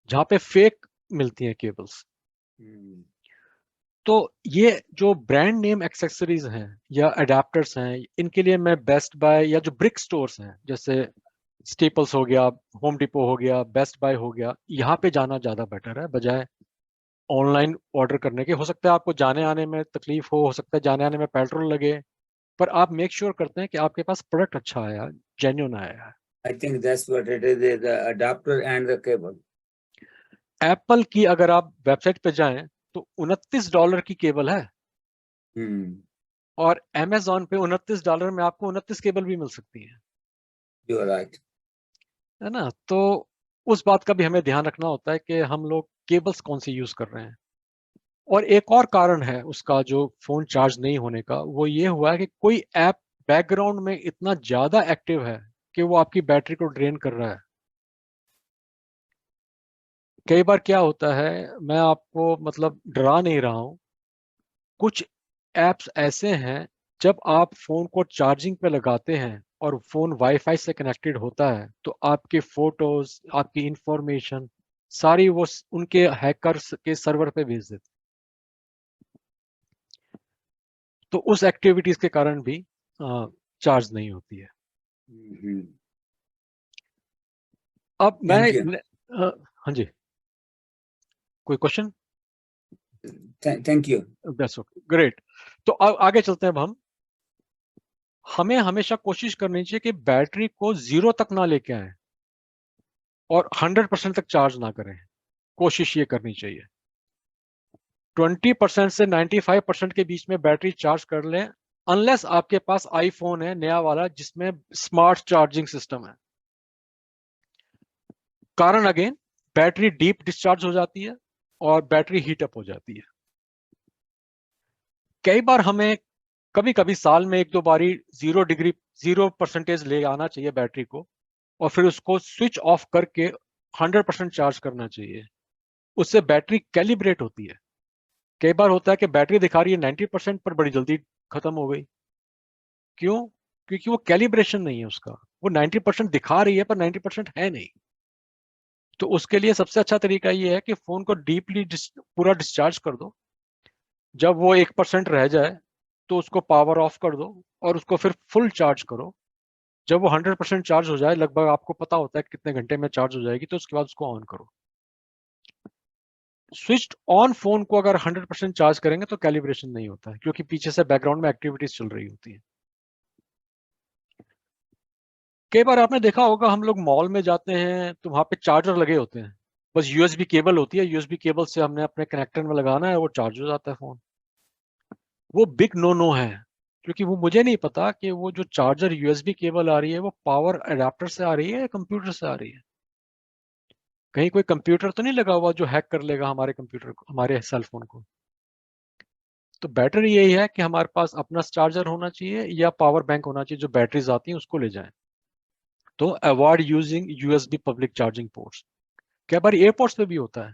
जहाँ पे फेक मिलती हैं केबल्स। तो ये जो ब्रांड नेम एक्सेसरीज हैं या अडेप्टर्स हैं, इनके लिए मैं बेस्ट बाय या जो ब्रिक स्टोर्स हैं, जैसे स्टेपल्स हो गया, होम डिपो हो गया, बेस्ट बाय हो गया, यहाँ पे जाना ज्यादा बेटर है बजाय ऑनलाइन ऑर्डर करने के। हो सकता है आपको जाने आने में तकलीफ हो सकता है जाने आने में पेट्रोल लगे, पर आप मेक श्योर करते हैं कि आपके पास प्रोडक्ट अच्छा आया, जेन्युइन आया है। I think that's what it is, the adapter and the cable. Apple की अगर आप वेबसाइट पे जाएं तो $29 की केबल है, और अमेजोन पे $29 में आपको 29 केबल भी मिल सकती है। You are right. है ना? तो उस बात का भी हमें ध्यान रखना होता है कि हम लोग केबल्स कौन सी यूज कर रहे हैं। और एक और कारण है उसका जो फोन चार्ज नहीं होने का, वो ये हुआ है कि कोई ऐप बैकग्राउंड में इतना ज्यादा एक्टिव है कि वो आपकी बैटरी को ड्रेन कर रहा है। कई बार क्या होता है, मैं आपको मतलब डरा नहीं रहा हूं, कुछ ऐप्स ऐसे हैं, जब आप फोन को चार्जिंग पे लगाते हैं और फोन वाईफाई से कनेक्टेड होता है, तो आपके फोटोज, आपकी इंफॉर्मेशन सारी वो उनके हैकर्स के सर्वर पे भेज देते। तो उस एक्टिविटीज के कारण भी चार्ज नहीं होती है। अब मैं Thank you. हाँ जी, कोई question? Thank you. That's okay, great. तो अब आगे चलते हैं। अब हमें हमेशा कोशिश करनी चाहिए कि बैटरी को 0 तक ना लेके आए और 100% तक चार्ज ना करें। कोशिश ये करनी चाहिए 20% से 95% के बीच में बैटरी चार्ज कर लें, अनलेस आपके पास आईफोन है नया वाला जिसमें स्मार्ट चार्जिंग सिस्टम है। कारण अगेन, बैटरी डीप डिस्चार्ज हो जाती है और बैटरी हीट अप हो जाती है। कई बार हमें कभी कभी साल में 1-2 बारी 0% ले आना चाहिए बैटरी को, और फिर उसको स्विच ऑफ करके 100% चार्ज करना चाहिए। उससे बैटरी कैलिब्रेट होती है। कई बार होता है कि बैटरी दिखा रही है 90% पर बड़ी जल्दी खत्म हो गई। क्यों? क्योंकि वो कैलिब्रेशन नहीं है उसका। वो 90% दिखा रही है पर 90% है नहीं। तो उसके लिए सबसे अच्छा तरीका ये है कि फोन को डीपली पूरा डिस्चार्ज कर दो। जब वो 1% रह जाए तो उसको पावर ऑफ कर दो और उसको फिर फुल चार्ज करो। जब वो 100% चार्ज हो जाए, लगभग आपको पता होता है कितने घंटे में चार्ज हो जाएगी, तो उसके बाद उसको ऑन करो। स्विच्ड ऑन फोन को अगर 100% चार्ज करेंगे तो कैलिब्रेशन नहीं होता है, क्योंकि पीछे से बैकग्राउंड में एक्टिविटीज चल रही होती है। कई बार आपने देखा होगा, हम लोग मॉल में जाते हैं तो वहां पे चार्जर लगे होते हैं, बस यूएसबी केबल होती है, यूएसबी केबल से हमने अपने कनेक्टर में लगाना है, वो चार्ज हो जाता है फोन। वो बिग नो नो है, क्योंकि वो मुझे नहीं पता कि वो जो चार्जर यूएसबी केबल आ रही है वो पावर अडेप्टर से आ रही है या कंप्यूटर से आ रही है। कहीं कोई कंप्यूटर तो नहीं लगा हुआ जो हैक कर लेगा हमारे कंप्यूटर को, हमारे सेल फोन को। तो बेटर यही है कि हमारे पास अपना चार्जर होना चाहिए या पावर बैंक होना चाहिए, जो बैटरीज आती हैं उसको ले जाएं। तो avoid using USB public charging ports. कई बार एयरपोर्ट्स पे भी होता है,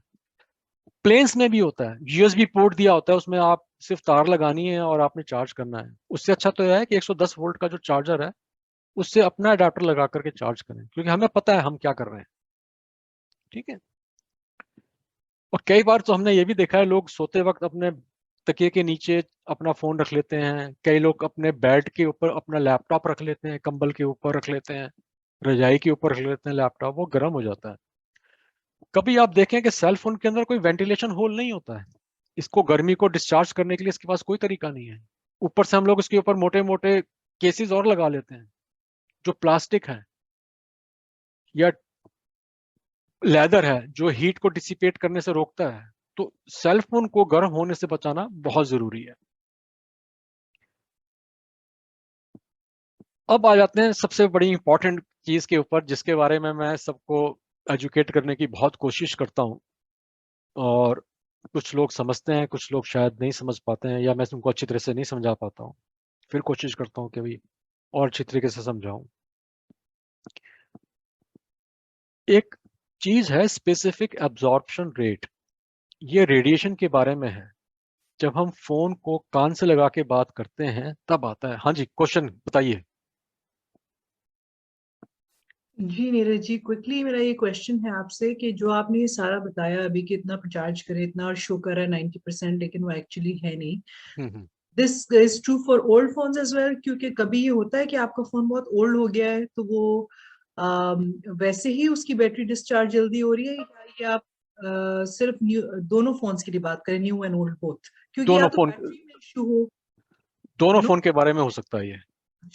प्लेन्स में भी होता है, यूएसबी पोर्ट दिया होता है, उसमें आप सिर्फ तार लगानी है और आपने चार्ज करना है। उससे अच्छा तो यह है कि 110 वोल्ट का जो चार्जर है उससे अपना अडेप्टर लगा करके चार्ज करें, क्योंकि हमें पता है हम क्या कर रहे हैं। ठीक है। और कई बार तो हमने ये भी देखा है, लोग सोते वक्त अपने तकिए के नीचे अपना फोन रख लेते हैं, कई लोग अपने बेड के ऊपर अपना लैपटॉप रख लेते हैं, कंबल के ऊपर रख लेते हैं, रजाई के ऊपर रख लेते हैं लैपटॉप, वो गर्म हो जाता है। कभी आप देखें कि सेल फोन के अंदर कोई वेंटिलेशन होल नहीं होता है, इसको गर्मी को डिस्चार्ज करने के लिए इसके पास कोई तरीका नहीं है। ऊपर से हम लोग इसके ऊपर मोटे मोटे केसेस और लगा लेते हैं जो प्लास्टिक है या लेदर है, जो हीट को डिसिपेट करने से रोकता है। तो सेल फोन को गर्म होने से बचाना बहुत जरूरी है। अब आ जाते हैं सबसे बड़ी इंपॉर्टेंट चीज के ऊपर, जिसके बारे में मैं सबको एजुकेट करने की बहुत कोशिश करता हूँ, और कुछ लोग समझते हैं, कुछ लोग शायद नहीं समझ पाते हैं, या मैं उनको अच्छी तरह से नहीं समझा पाता हूँ। फिर कोशिश करता हूँ कि भाई और अच्छी तरीके से समझाऊं। एक चीज है स्पेसिफिक एब्जॉर्प्शन रेट। ये रेडिएशन के बारे में है। जब हम फोन को कान से लगा के बात करते हैं तब आता है। हाँ जी, क्वेश्चन बताइए। जी नीरज जी, क्विकली मेरा ये क्वेश्चन है आपसे कि जो आपने ये सारा बताया अभी कि इतना चार्ज करे, इतना और शो कर रहा है 90%, लेकिन वो एक्चुअली है नहीं। This is true for old phones as well, क्योंकि कभी ये होता है कि आपका फोन बहुत ओल्ड हो गया है तो वो वैसे ही उसकी बैटरी डिस्चार्ज जल्दी हो रही है, या ये आप सिर्फ न्यू दोनों फोन्स की बात करें, न्यू एंड ओल्ड बोथ, क्योंकि या दोनों तो फोन, बैटरी में इश्यू हो। दोनों फोन के बारे में हो सकता है ये।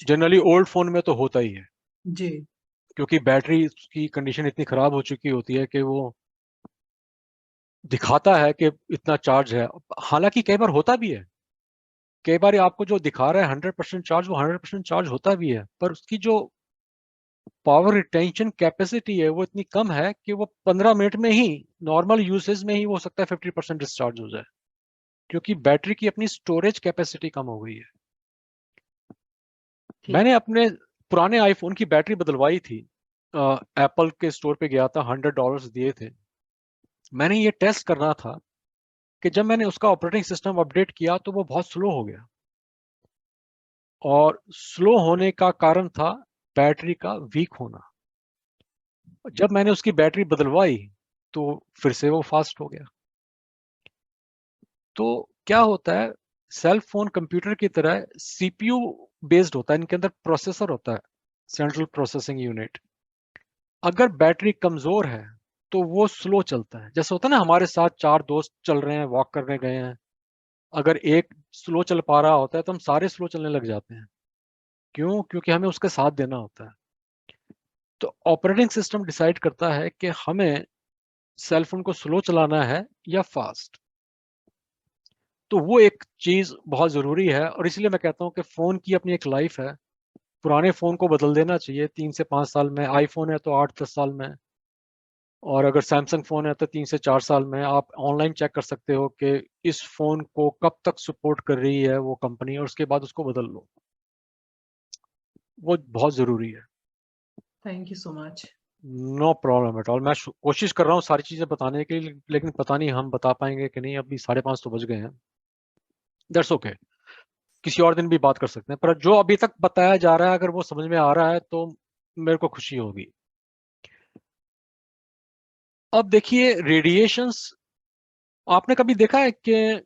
जनरली ओल्ड फोन में तो होता ही है, जी क्योंकि बैटरी की कंडीशन इतनी खराब हो चुकी होती है कि वो दिखाता है कि इतना चार्ज है। हालांकि कई बार होता भी है, कई बार आपको जो दिखा रहा है 100% चार्ज, वो 100% चार्ज होता भी है, पर उसकी जो पावर रिटेंशन कैपेसिटी है वो इतनी कम है कि वो 15 मिनट में ही, नॉर्मल यूसेज में ही हो सकता है 50% डिस्चार्ज हो जाए, क्योंकि बैटरी की अपनी स्टोरेज कैपेसिटी कम हो गई है। मैंने अपने पुराने आईफोन की बैटरी बदलवाई थी, एप्पल के स्टोर पे गया था, $100 दिए थे। मैंने ये टेस्ट करना था कि जब मैंने उसका ऑपरेटिंग सिस्टम अपडेट किया तो वो बहुत स्लो हो गया, और स्लो होने का कारण था बैटरी का वीक होना। जब मैंने उसकी बैटरी बदलवाई तो फिर से वो फास्ट हो गया। तो क्या होता है, सेल फोन कंप्यूटर की तरह सीपीयू बेस्ड होता है, इनके अंदर प्रोसेसर होता है, सेंट्रल प्रोसेसिंग यूनिट। अगर बैटरी कमजोर है तो वो स्लो चलता है। जैसे होता है ना, हमारे साथ 4 दोस्त चल रहे हैं, वॉक करने गए हैं, अगर एक स्लो चल पा रहा होता है तो हम सारे स्लो चलने लग जाते हैं। क्यों? क्योंकि हमें उसका साथ देना होता है। तो ऑपरेटिंग सिस्टम डिसाइड करता है कि हमें सेल फोन को स्लो चलाना है या फास्ट। तो वो एक चीज बहुत जरूरी है, और इसलिए मैं कहता हूँ कि फोन की अपनी एक लाइफ है। पुराने फोन को बदल देना चाहिए 3 से 5 साल में, आईफोन है तो 8-10 साल में, और अगर सैमसंग फोन है तो 3 से 4 साल में। आप ऑनलाइन चेक कर सकते हो कि इस फोन को कब तक सपोर्ट कर रही है वो कंपनी, और उसके बाद उसको बदल लो। वो बहुत जरूरी है। Thank you so much. No problem at all. मैं कोशिश कर रहा हूँ सारी चीजें बताने के लिए, लेकिन पता नहीं हम बता पाएंगे कि नहीं। अभी 5:30 तो बज गए हैं। दैट्स ओके, किसी और दिन भी बात कर सकते हैं। पर जो अभी तक बताया जा रहा है, अगर वो समझ में आ रहा है तो मेरे को खुशी होगी। अब देखिए, रेडिएशंस आपने कभी देखा है कि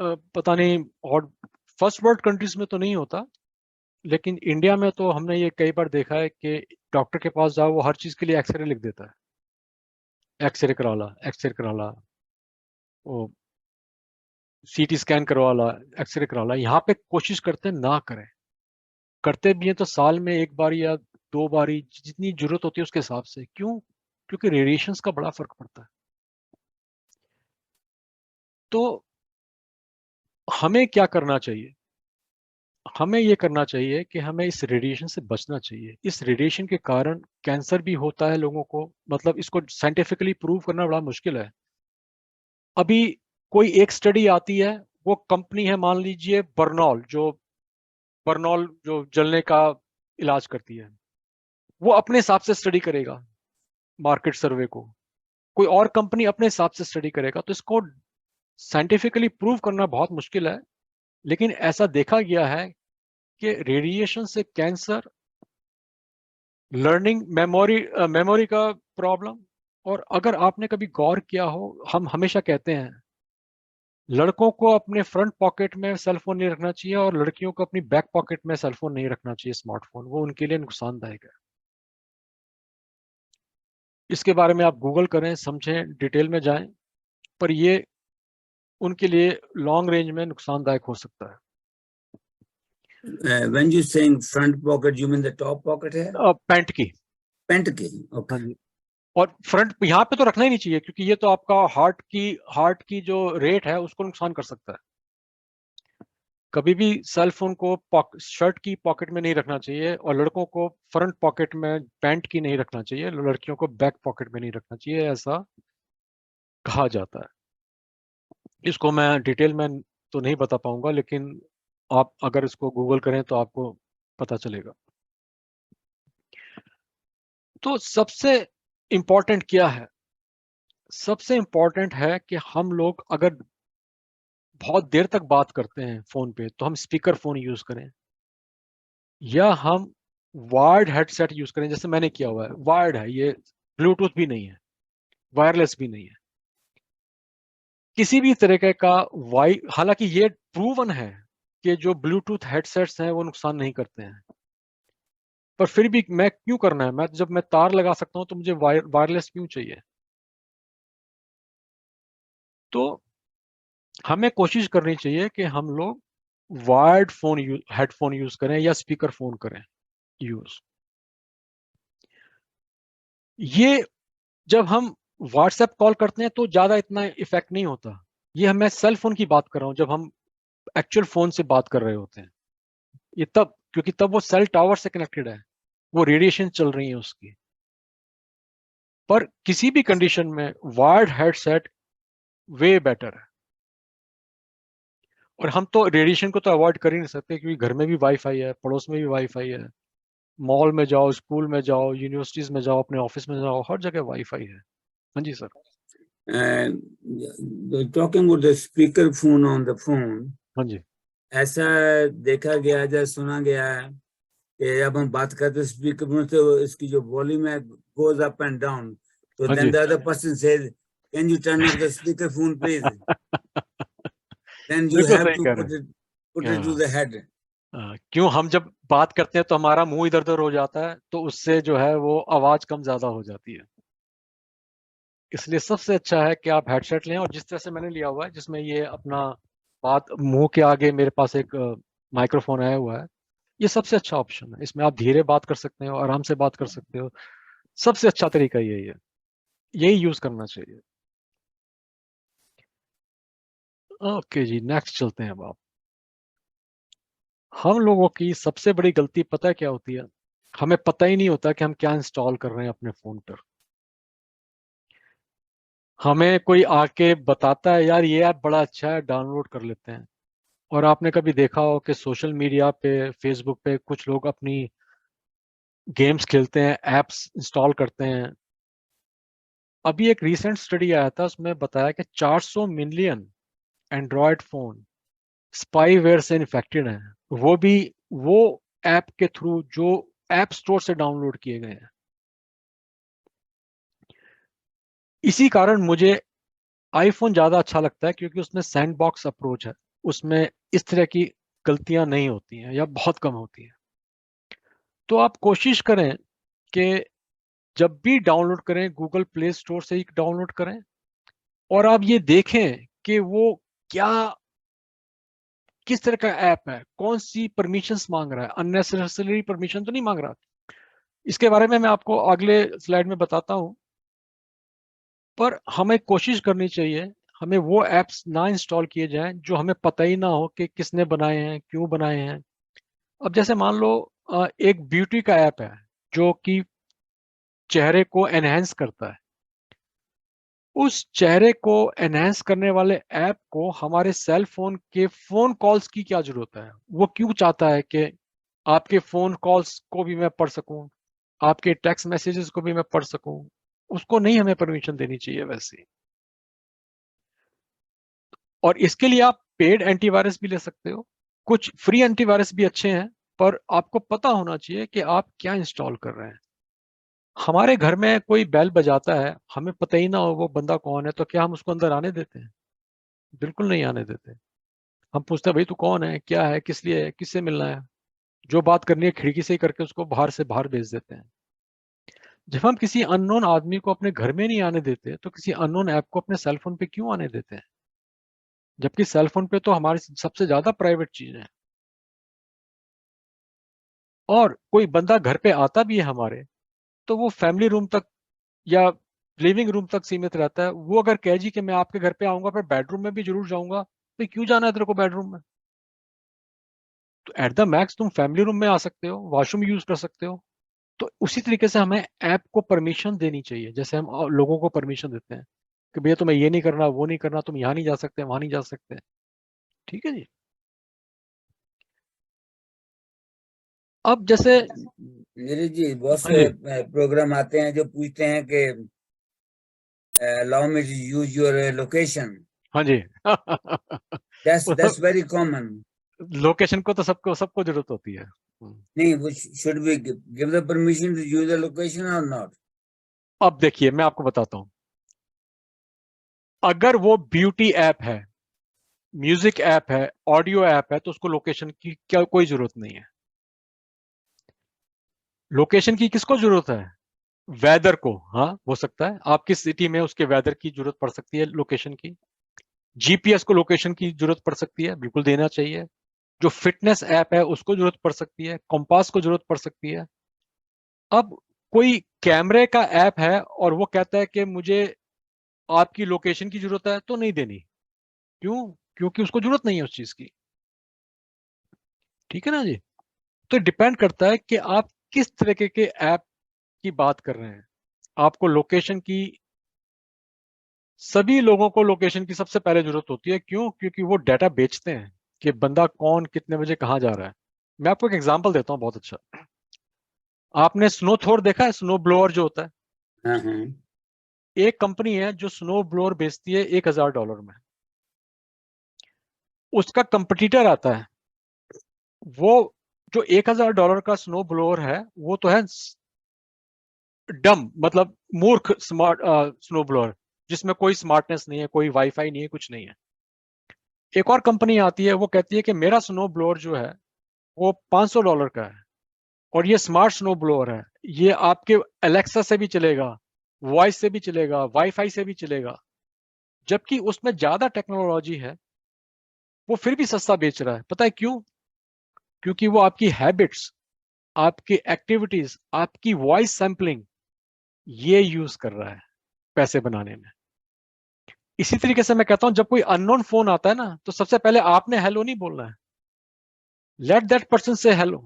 पता नहीं, और फर्स्ट वर्ल्ड कंट्रीज में तो नहीं होता, लेकिन इंडिया में तो हमने ये कई बार देखा है कि डॉक्टर के पास जाओ, वो हर चीज के लिए एक्सरे लिख देता है। एक्सरे करा ला, एक्सरे करा ला, वो सीटी स्कैन करवा ला, एक्सरे करा ला। यहाँ पे कोशिश करते हैं ना करें, करते भी हैं तो साल में 1 बार या 2 बार ही, जितनी जरूरत होती है उसके हिसाब से। क्यों? क्योंकि रेडिएशंस का बड़ा फर्क पड़ता है। तो हमें क्या करना चाहिए? हमें ये करना चाहिए कि हमें इस रेडिएशन से बचना चाहिए। इस रेडिएशन के कारण कैंसर भी होता है लोगों को, मतलब इसको साइंटिफिकली प्रूव करना बड़ा मुश्किल है। अभी कोई एक स्टडी आती है, वो कंपनी है मान लीजिए बर्नॉल, जो जलने का इलाज करती है, वो अपने हिसाब से स्टडी करेगा मार्केट सर्वे को। कोई और कंपनी अपने हिसाब से स्टडी करेगा। तो इसको साइंटिफिकली प्रूव करना बहुत मुश्किल है, लेकिन ऐसा देखा गया है कि रेडिएशन से कैंसर, लर्निंग, मेमोरी का प्रॉब्लम। और अगर आपने कभी गौर किया हो, हम हमेशा कहते हैं लड़कों को अपने फ्रंट पॉकेट में सेल फोन नहीं रखना चाहिए, और लड़कियों को अपनी बैक पॉकेट में सेल फोन नहीं रखना चाहिए, स्मार्टफोन। वो उनके लिए नुकसानदायक है। इसके बारे में आप गूगल करें, समझें, डिटेल में जाएं, पर ये उनके लिए लॉन्ग रेंज में नुकसानदायक हो सकता है। When you saying front pocket, you mean the top pocket है? पैंट की। पैंट की, okay. हाँ जी। और फ्रंट यहाँ पे तो रखना ही नहीं चाहिए, क्योंकि ये तो आपका हार्ट की जो रेट है उसको नुकसान कर सकता है। कभी भी सेल फोन को शर्ट की पॉकेट में नहीं रखना चाहिए, और लड़कों को फ्रंट पॉकेट में पैंट की नहीं रखना चाहिए, लड़कियों को बैक पॉकेट में नहीं रखना चाहिए, ऐसा कहा जाता है। इसको मैं डिटेल में तो नहीं बता पाऊंगा, लेकिन आप अगर इसको गूगल करें तो आपको पता चलेगा। तो सबसे इंपॉर्टेंट क्या है? सबसे इंपॉर्टेंट है कि हम लोग अगर बहुत देर तक बात करते हैं फोन पे, तो हम स्पीकर फोन यूज करें, या हम वायर्ड हेडसेट यूज करें, जैसे मैंने किया हुआ है। वायर्ड है ये, ब्लूटूथ भी नहीं है, वायरलेस भी नहीं है, किसी भी तरीके का हालांकि ये प्रूवन है कि जो ब्लूटूथ हेडसेट्स हैं वो नुकसान नहीं करते हैं, पर फिर भी मैं क्यों करना है? जब मैं तार लगा सकता हूं तो मुझे वायरलेस क्यों चाहिए? तो हमें कोशिश करनी चाहिए कि हम लोग वायर्ड हेडफोन यूज करें, या स्पीकर फोन करें यूज। ये जब हम व्हाट्सएप कॉल करते हैं तो ज्यादा इतना इफेक्ट नहीं होता। ये मैं सेल फोन की बात कर रहा हूं, जब हम एक्चुअल फोन से बात कर रहे होते हैं, ये तब, क्योंकि तब वो सेल टावर से कनेक्टेड है, वो रेडिएशन चल रही है उसकी। पर किसी भी कंडीशन में वायर्ड हेडसेट वे बेटर है। और हम तो रेडिएशन को तो अवॉइड कर ही नहीं सकते, क्योंकि घर में भी वाईफाई है, पड़ोस में भी वाईफाई है, मॉल में जाओ, स्कूल में जाओ, यूनिवर्सिटीज में जाओ, अपने ऑफिस में जाओ, हर जगह वाईफाई है। हाँ जी sir. Talking about the speaker phone on the phone, हाँ जी। ऐसा देखा गया है, सुना गया है कि जब हम बात करते स्पीकर फोन से, इसकी जो वॉल्यूम है goes up and down, so हाँ then ji. the other person says, can you turn off the speaker phone please? Then you बिल्कुल have सही to कह put रहे it to the head. क्यों हम जब बात करते हैं तो हमारा मुंह इधर उधर हो जाता है, तो उससे जो है वो आवाज कम ज्यादा हो जाती है। इसलिए सबसे अच्छा है कि आप हेडसेट लें, और जिस तरह से मैंने लिया हुआ है जिसमें ये अपना बात मुंह के आगे मेरे पास एक माइक्रोफोन आया हुआ है, ये सबसे अच्छा ऑप्शन है। इसमें आप धीरे बात कर सकते हो, आराम से बात कर सकते हो। सबसे अच्छा तरीका यही है, यही यूज करना चाहिए। ओके जी, नेक्स्ट चलते हैं। अब आप, हम लोगों की सबसे बड़ी गलती पता है क्या होती है? हमें पता ही नहीं होता कि हम क्या इंस्टॉल कर रहे हैं अपने फोन पर। हमें कोई आके बताता है यार ये ऐप बड़ा अच्छा है, डाउनलोड कर लेते हैं। और आपने कभी देखा हो कि सोशल मीडिया पे, फेसबुक पे कुछ लोग अपनी गेम्स खेलते हैं, एप्स इंस्टॉल करते हैं। अभी एक रीसेंट स्टडी आया था, उसमें बताया कि 400 मिलियन एंड्रॉयड फोन स्पाईवेयर से इन्फेक्टेड हैं, वो भी वो ऐप के थ्रू जो ऐप स्टोर से डाउनलोड किए गए हैं। इसी कारण मुझे आईफोन ज्यादा अच्छा लगता है, क्योंकि उसमें सैंडबॉक्स अप्रोच है। उसमें इस तरह की गलतियां नहीं होती हैं या बहुत कम होती हैं। तो आप कोशिश करें कि जब भी डाउनलोड करें गूगल प्ले स्टोर से ही डाउनलोड करें, और आप ये देखें कि वो क्या, किस तरह का ऐप है, कौन सी परमिशंस मांग रहा है, अननेसेसरी परमिशन तो नहीं मांग रहा। इसके बारे में मैं आपको अगले स्लाइड में बताता हूं। पर हमें कोशिश करनी चाहिए, हमें वो ऐप्स ना इंस्टॉल किए जाएं जो हमें पता ही ना हो कि किसने बनाए हैं, क्यों बनाए हैं। अब जैसे मान लो एक ब्यूटी का ऐप है जो कि चेहरे को एनहेंस करता है। उस चेहरे को एनहेंस करने वाले ऐप को हमारे सेल फोन के फोन कॉल्स की क्या जरूरत है? वो क्यों चाहता है कि आपके फोन कॉल्स को भी मैं पढ़ सकूं, आपके टेक्स्ट मैसेजेस को भी मैं पढ़ सकूं? उसको नहीं हमें परमिशन देनी चाहिए वैसे। और इसके लिए आप पेड एंटीवायरस भी ले सकते हो, कुछ फ्री एंटीवायरस भी अच्छे हैं, पर आपको पता होना चाहिए कि आप क्या इंस्टॉल कर रहे हैं। हमारे घर में कोई बेल बजाता है, हमें पता ही ना हो वो बंदा कौन है, तो क्या हम उसको अंदर आने देते हैं? बिल्कुल नहीं आने देते। हम पूछते हैं भाई तू कौन है, क्या है, किस लिए है, किससे मिलना है। जो बात करनी है खिड़की से ही करके उसको बाहर से बाहर भेज देते हैं। जब हम किसी अननोन आदमी को अपने घर में नहीं आने देते, तो किसी अननोन ऐप को अपने सेलफोन पे क्यों आने देते हैं? जबकि सेलफोन पे तो हमारी सबसे ज्यादा प्राइवेट चीज है। और कोई बंदा घर पे आता भी है हमारे, तो वो फैमिली रूम तक या लिविंग रूम तक सीमित रहता है। वो अगर कह जी कि मैं आपके घर पे आऊंगा पर बेडरूम में भी जरूर जाऊंगा, तो क्यों जाना है तेरे को बेडरूम में? तो एट द मैक्स तुम फैमिली रूम में आ सकते हो, वॉशरूम यूज कर सकते हो। तो उसी तरीके से हमें ऐप को परमिशन देनी चाहिए, जैसे हम लोगों को परमिशन देते हैं कि भैया तुम्हें ये नहीं करना, वो नहीं करना, तुम यहाँ नहीं जा सकते, वहां नहीं जा सकते। ठीक है जी। अब जैसे, नीरज जी, बहुत हाँ से जी, प्रोग्राम आते हैं जो पूछते हैं कि allow me to use your location. हाँ जी। That's very common. लोकेशन को तो सबको सबको जरूरत होती है। नहीं, वो should we give the permission to use the location or not? अब देखिए मैं आपको बताता हूं, अगर वो ब्यूटी ऐप है, म्यूजिक ऐप है, ऑडियो ऐप है, तो उसको लोकेशन की क्या कोई जरूरत नहीं है। लोकेशन की किसको जरूरत है? वेदर को। हाँ, हो सकता है आप किस सिटी में, उसके वेदर की जरूरत पड़ सकती है लोकेशन की। जीपीएस को लोकेशन की जरूरत पड़ सकती है, बिल्कुल देना चाहिए। जो फिटनेस ऐप है उसको जरूरत पड़ सकती है, कंपास को जरूरत पड़ सकती है। अब कोई कैमरे का ऐप है और वो कहता है कि मुझे आपकी लोकेशन की जरूरत है, तो नहीं देनी। क्यों? क्योंकि उसको जरूरत नहीं है उस चीज की। ठीक है ना जी। तो डिपेंड करता है कि आप किस तरीके के ऐप की बात कर रहे हैं। आपको लोकेशन की, सभी लोगों को लोकेशन की सबसे पहले जरूरत होती है। क्यों? क्योंकि वो डाटा बेचते हैं कि बंदा कौन कितने बजे कहाँ जा रहा है। मैं आपको एक एग्जांपल देता हूँ बहुत अच्छा। आपने स्नो थ्रोर देखा है, स्नो ब्लोअर जो होता है? हाँ हाँ। एक कंपनी है जो स्नो ब्लोअर बेचती है $1000 में। उसका कंपटीटर आता है, वो जो $1000 का स्नो ब्लोअर है वो तो है डम, मतलब मूर्ख स्मार्ट स्नो ब्लोअर, जिसमें कोई स्मार्टनेस नहीं है, कोई वाईफाई नहीं है, कुछ नहीं है। एक और कंपनी आती है, वो कहती है कि मेरा स्नो ब्लोअर जो है वो $500 का है। और ये स्मार्ट स्नो ब्लोअर है, ये आपके एलेक्सा से भी चलेगा, वॉइस से भी चलेगा, वाईफाई से भी चलेगा, जबकि उसमें ज्यादा टेक्नोलॉजी है, वो फिर भी सस्ता बेच रहा है। पता है क्यों? क्योंकि वो आपकी हैबिट्स, आपकी एक्टिविटीज, आपकी वॉइस सैंपलिंग ये यूज कर रहा है पैसे बनाने में। इसी तरीके से मैं कहता हूं, जब कोई अननोन फोन आता है ना, तो सबसे पहले आपने हेलो नहीं बोलना है, लेट दैट पर्सन से हेलो,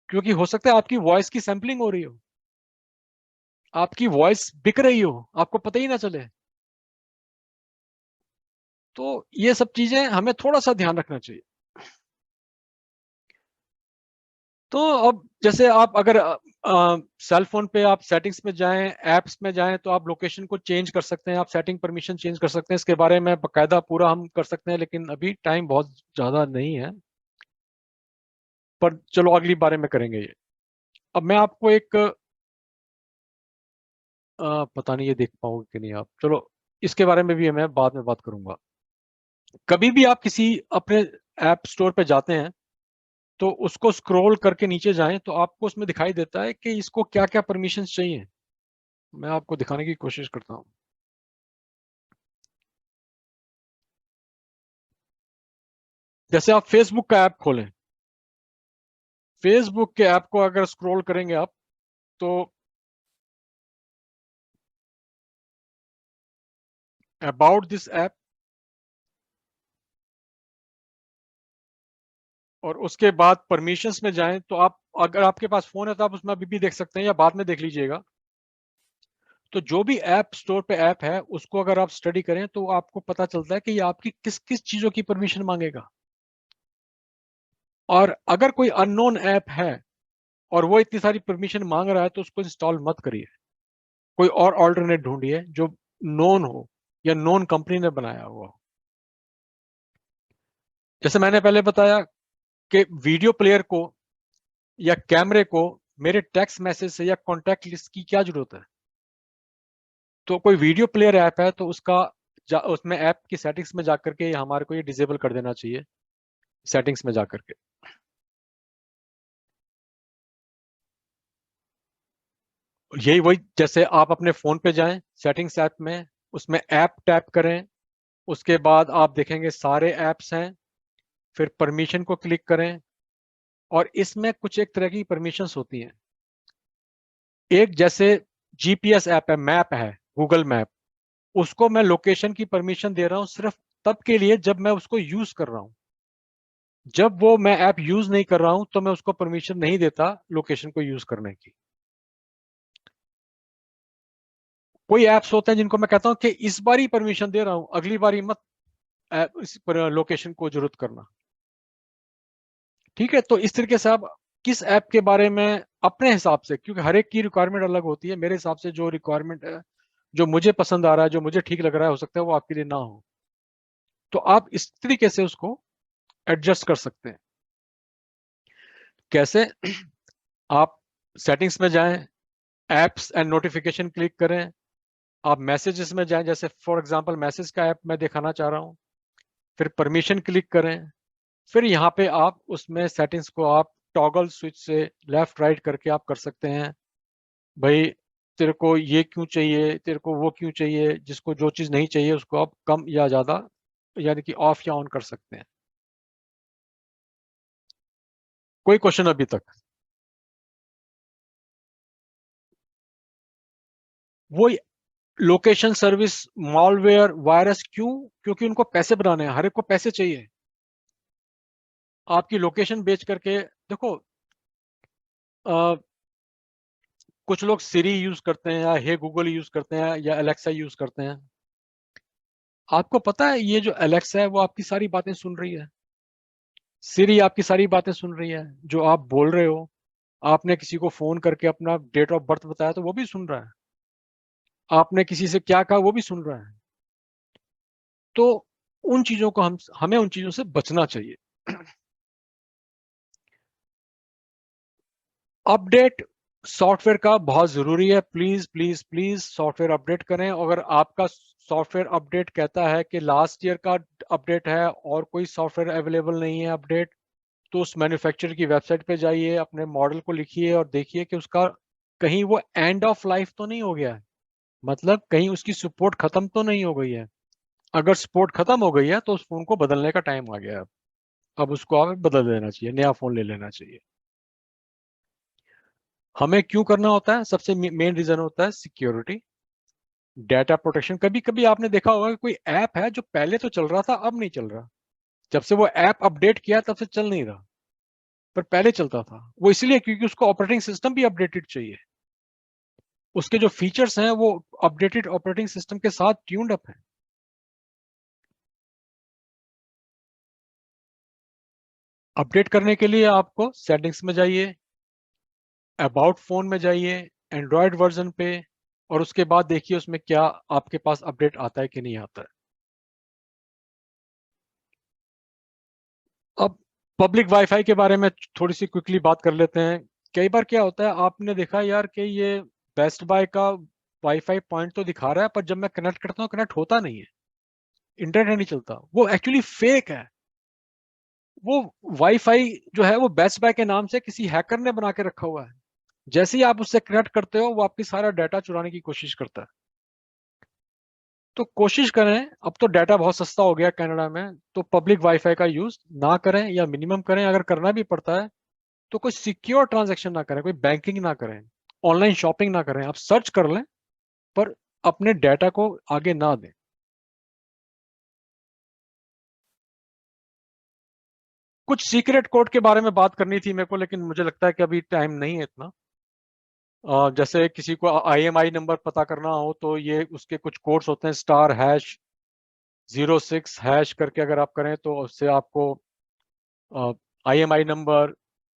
क्योंकि हो सकता है आपकी वॉइस की सैंपलिंग हो रही हो, आपकी वॉइस बिक रही हो, आपको पता ही ना चले। तो ये सब चीजें हमें थोड़ा सा ध्यान रखना चाहिए। तो अब जैसे आप अगर सेल फोन पे आप सेटिंग्स में जाएं, एप्स में जाएं, तो आप लोकेशन को चेंज कर सकते हैं, आप सेटिंग परमिशन चेंज कर सकते हैं। इसके बारे में बकायदा पूरा हम कर सकते हैं, लेकिन अभी टाइम बहुत ज्यादा नहीं है, पर चलो अगली बारे में करेंगे ये। अब मैं आपको एक पता नहीं ये देख पाओगे कि नहीं आप, चलो इसके बारे में भी मैं बाद में बात करूंगा। कभी भी आप किसी अपने ऐप स्टोर पे जाते हैं, तो उसको स्क्रॉल करके नीचे जाएं, तो आपको उसमें दिखाई देता है कि इसको क्या क्या परमिशंस चाहिए। मैं आपको दिखाने की कोशिश करता हूं। जैसे आप फेसबुक का ऐप खोलें, फेसबुक के ऐप को अगर स्क्रॉल करेंगे आप, तो अबाउट दिस ऐप, और उसके बाद परमिशंस में जाएं, तो आप अगर आपके पास फोन है तो आप उसमें अभी भी देख सकते हैं, या बाद में देख लीजिएगा। तो जो भी ऐप स्टोर पे ऐप है, उसको अगर आप स्टडी करें, तो आपको पता चलता है कि ये आपकी किस किस चीजों की परमिशन मांगेगा। और अगर कोई अननोन ऐप है और वो इतनी सारी परमिशन मांग रहा है, तो उसको इंस्टॉल मत करिए, कोई और ऑल्टरनेट ढूंढिए जो नोन हो या नोन कंपनी ने बनाया हुआ हो। जैसे मैंने पहले बताया कि वीडियो प्लेयर को या कैमरे को मेरे टेक्स्ट मैसेज से या कॉन्टैक्ट लिस्ट की क्या जरूरत है? तो कोई वीडियो प्लेयर ऐप है तो उसमें ऐप की सेटिंग्स में जाकर के हमारे को ये डिसेबल कर देना चाहिए, सेटिंग्स में जाकर के। यही वही, जैसे आप अपने फोन पे जाएं, सेटिंग्स ऐप में, उसमें ऐप टैप करें, उसके बाद आप देखेंगे सारे ऐप्स हैं, फिर परमिशन को क्लिक करें, और इसमें कुछ एक तरह की परमिशंस होती हैं। एक जैसे जीपीएस ऐप है, मैप है, गूगल मैप, उसको मैं लोकेशन की परमिशन दे रहा हूं सिर्फ तब के लिए जब मैं उसको यूज कर रहा हूं। जब वो मैं ऐप यूज नहीं कर रहा हूं, तो मैं उसको परमिशन नहीं देता लोकेशन को यूज करने की। कोई ऐप्स होते हैं जिनको मैं कहता हूं कि इस बार ही परमिशन दे रहा हूं, अगली बारी मत इस पर लोकेशन को जरूरत करना। ठीक है, तो इस तरीके से आप किस ऐप के बारे में अपने हिसाब से, क्योंकि हर एक की रिक्वायरमेंट अलग होती है, मेरे हिसाब से जो रिक्वायरमेंट है, जो मुझे पसंद आ रहा है, जो मुझे ठीक लग रहा है, हो सकता है वो आपके लिए ना हो, तो आप इस तरीके से उसको एडजस्ट कर सकते हैं। कैसे? आप सेटिंग्स में जाएं, एप्स एंड नोटिफिकेशन क्लिक करें, आप मैसेजेस में जाएं, जैसे फॉर एग्जांपल मैसेज का ऐप मैं दिखाना चाह रहा हूं, फिर परमिशन क्लिक करें, फिर यहाँ पे आप उसमें सेटिंग्स को आप टॉगल स्विच से लेफ्ट राइट करके आप कर सकते हैं। भाई तेरे को ये क्यों चाहिए, तेरे को वो क्यों चाहिए, जिसको जो चीज नहीं चाहिए उसको आप कम या ज्यादा, यानी कि ऑफ या ऑन कर सकते हैं। कोई क्वेश्चन अभी तक? वो लोकेशन सर्विस, मॉलवेयर, वायरस, क्यों? क्योंकि उनको पैसे बनाने हैं, हर एक को पैसे चाहिए। आपकी लोकेशन बेच करके देखो, कुछ लोग सिरी यूज करते हैं, या हे गूगल यूज करते हैं, या एलेक्सा यूज करते हैं। आपको पता है ये जो एलेक्सा है वो आपकी सारी बातें सुन रही है, सिरी आपकी सारी बातें सुन रही है, जो आप बोल रहे हो। आपने किसी को फोन करके अपना डेट ऑफ बर्थ बताया तो वो भी सुन रहा है, आपने किसी से क्या कहा वो भी सुन रहा है। तो उन चीजों को हमें उन चीजों से बचना चाहिए। अपडेट सॉफ्टवेयर का बहुत जरूरी है, please please please software update करें। अगर आपका सॉफ्टवेयर अपडेट कहता है कि लास्ट ईयर का अपडेट है और कोई सॉफ्टवेयर अवेलेबल नहीं है अपडेट, तो उस मैन्युफैक्चरर की वेबसाइट पे जाइए, अपने मॉडल को लिखिए और देखिए कि उसका कहीं वो एंड ऑफ लाइफ तो नहीं हो गया है, मतलब कहीं उसकी सपोर्ट खत्म तो नहीं हो गई है। अगर सपोर्ट खत्म हो गई है तो उस फोन को बदलने का टाइम आ गया है। अब उसको आप बदल देना चाहिए, नया फोन ले लेना चाहिए। हमें क्यों करना होता है? सबसे मेन रीजन होता है सिक्योरिटी, डाटा प्रोटेक्शन। कभी कभी आपने देखा होगा कि कोई ऐप है जो पहले तो चल रहा था, अब नहीं चल रहा। जब से वो ऐप अपडेट किया तब से चल नहीं रहा, पर पहले चलता था। वो इसलिए क्योंकि उसको ऑपरेटिंग सिस्टम भी अपडेटेड चाहिए, उसके जो फीचर्स हैं वो अपडेटेड ऑपरेटिंग सिस्टम के साथ ट्यून्ड अप है। अपडेट करने के लिए आपको सेटिंग्स में जाइए, अबाउट फोन में जाइए, एंड्रॉयड वर्जन पे, और उसके बाद देखिए उसमें क्या आपके पास अपडेट आता है कि नहीं आता है। अब पब्लिक वाईफाई के बारे में थोड़ी सी क्विकली बात कर लेते हैं। कई बार क्या होता है, आपने देखा यार कि ये बेस्ट बाय का वाईफाई पॉइंट तो दिखा रहा है, पर जब मैं कनेक्ट करता हूँ कनेक्ट होता नहीं है, इंटरनेट नहीं चलता। वो एक्चुअली फेक है। वो वाईफाई जो है वो बेस्ट बाय के नाम से किसी हैकर ने बना के रखा हुआ है। जैसे ही आप उससे कनेक्ट करते हो वो आपकी सारा डाटा चुराने की कोशिश करता है। तो कोशिश करें, अब तो डाटा बहुत सस्ता हो गया कनाडा में, तो पब्लिक वाईफाई का यूज ना करें या मिनिमम करें। अगर करना भी पड़ता है तो कोई सिक्योर ट्रांजैक्शन ना करें, कोई बैंकिंग ना करें, ऑनलाइन शॉपिंग ना करें। आप सर्च कर लें पर अपने डाटा को आगे ना दें। कुछ सीक्रेट कोड के बारे में बात करनी थी मेरे को, लेकिन मुझे लगता है कि अभी टाइम नहीं है इतना। जैसे किसी को IMI नंबर पता करना हो तो ये उसके कुछ कोड्स होते हैं, *#06# करके अगर आप करें तो उससे आपको IMI नंबर,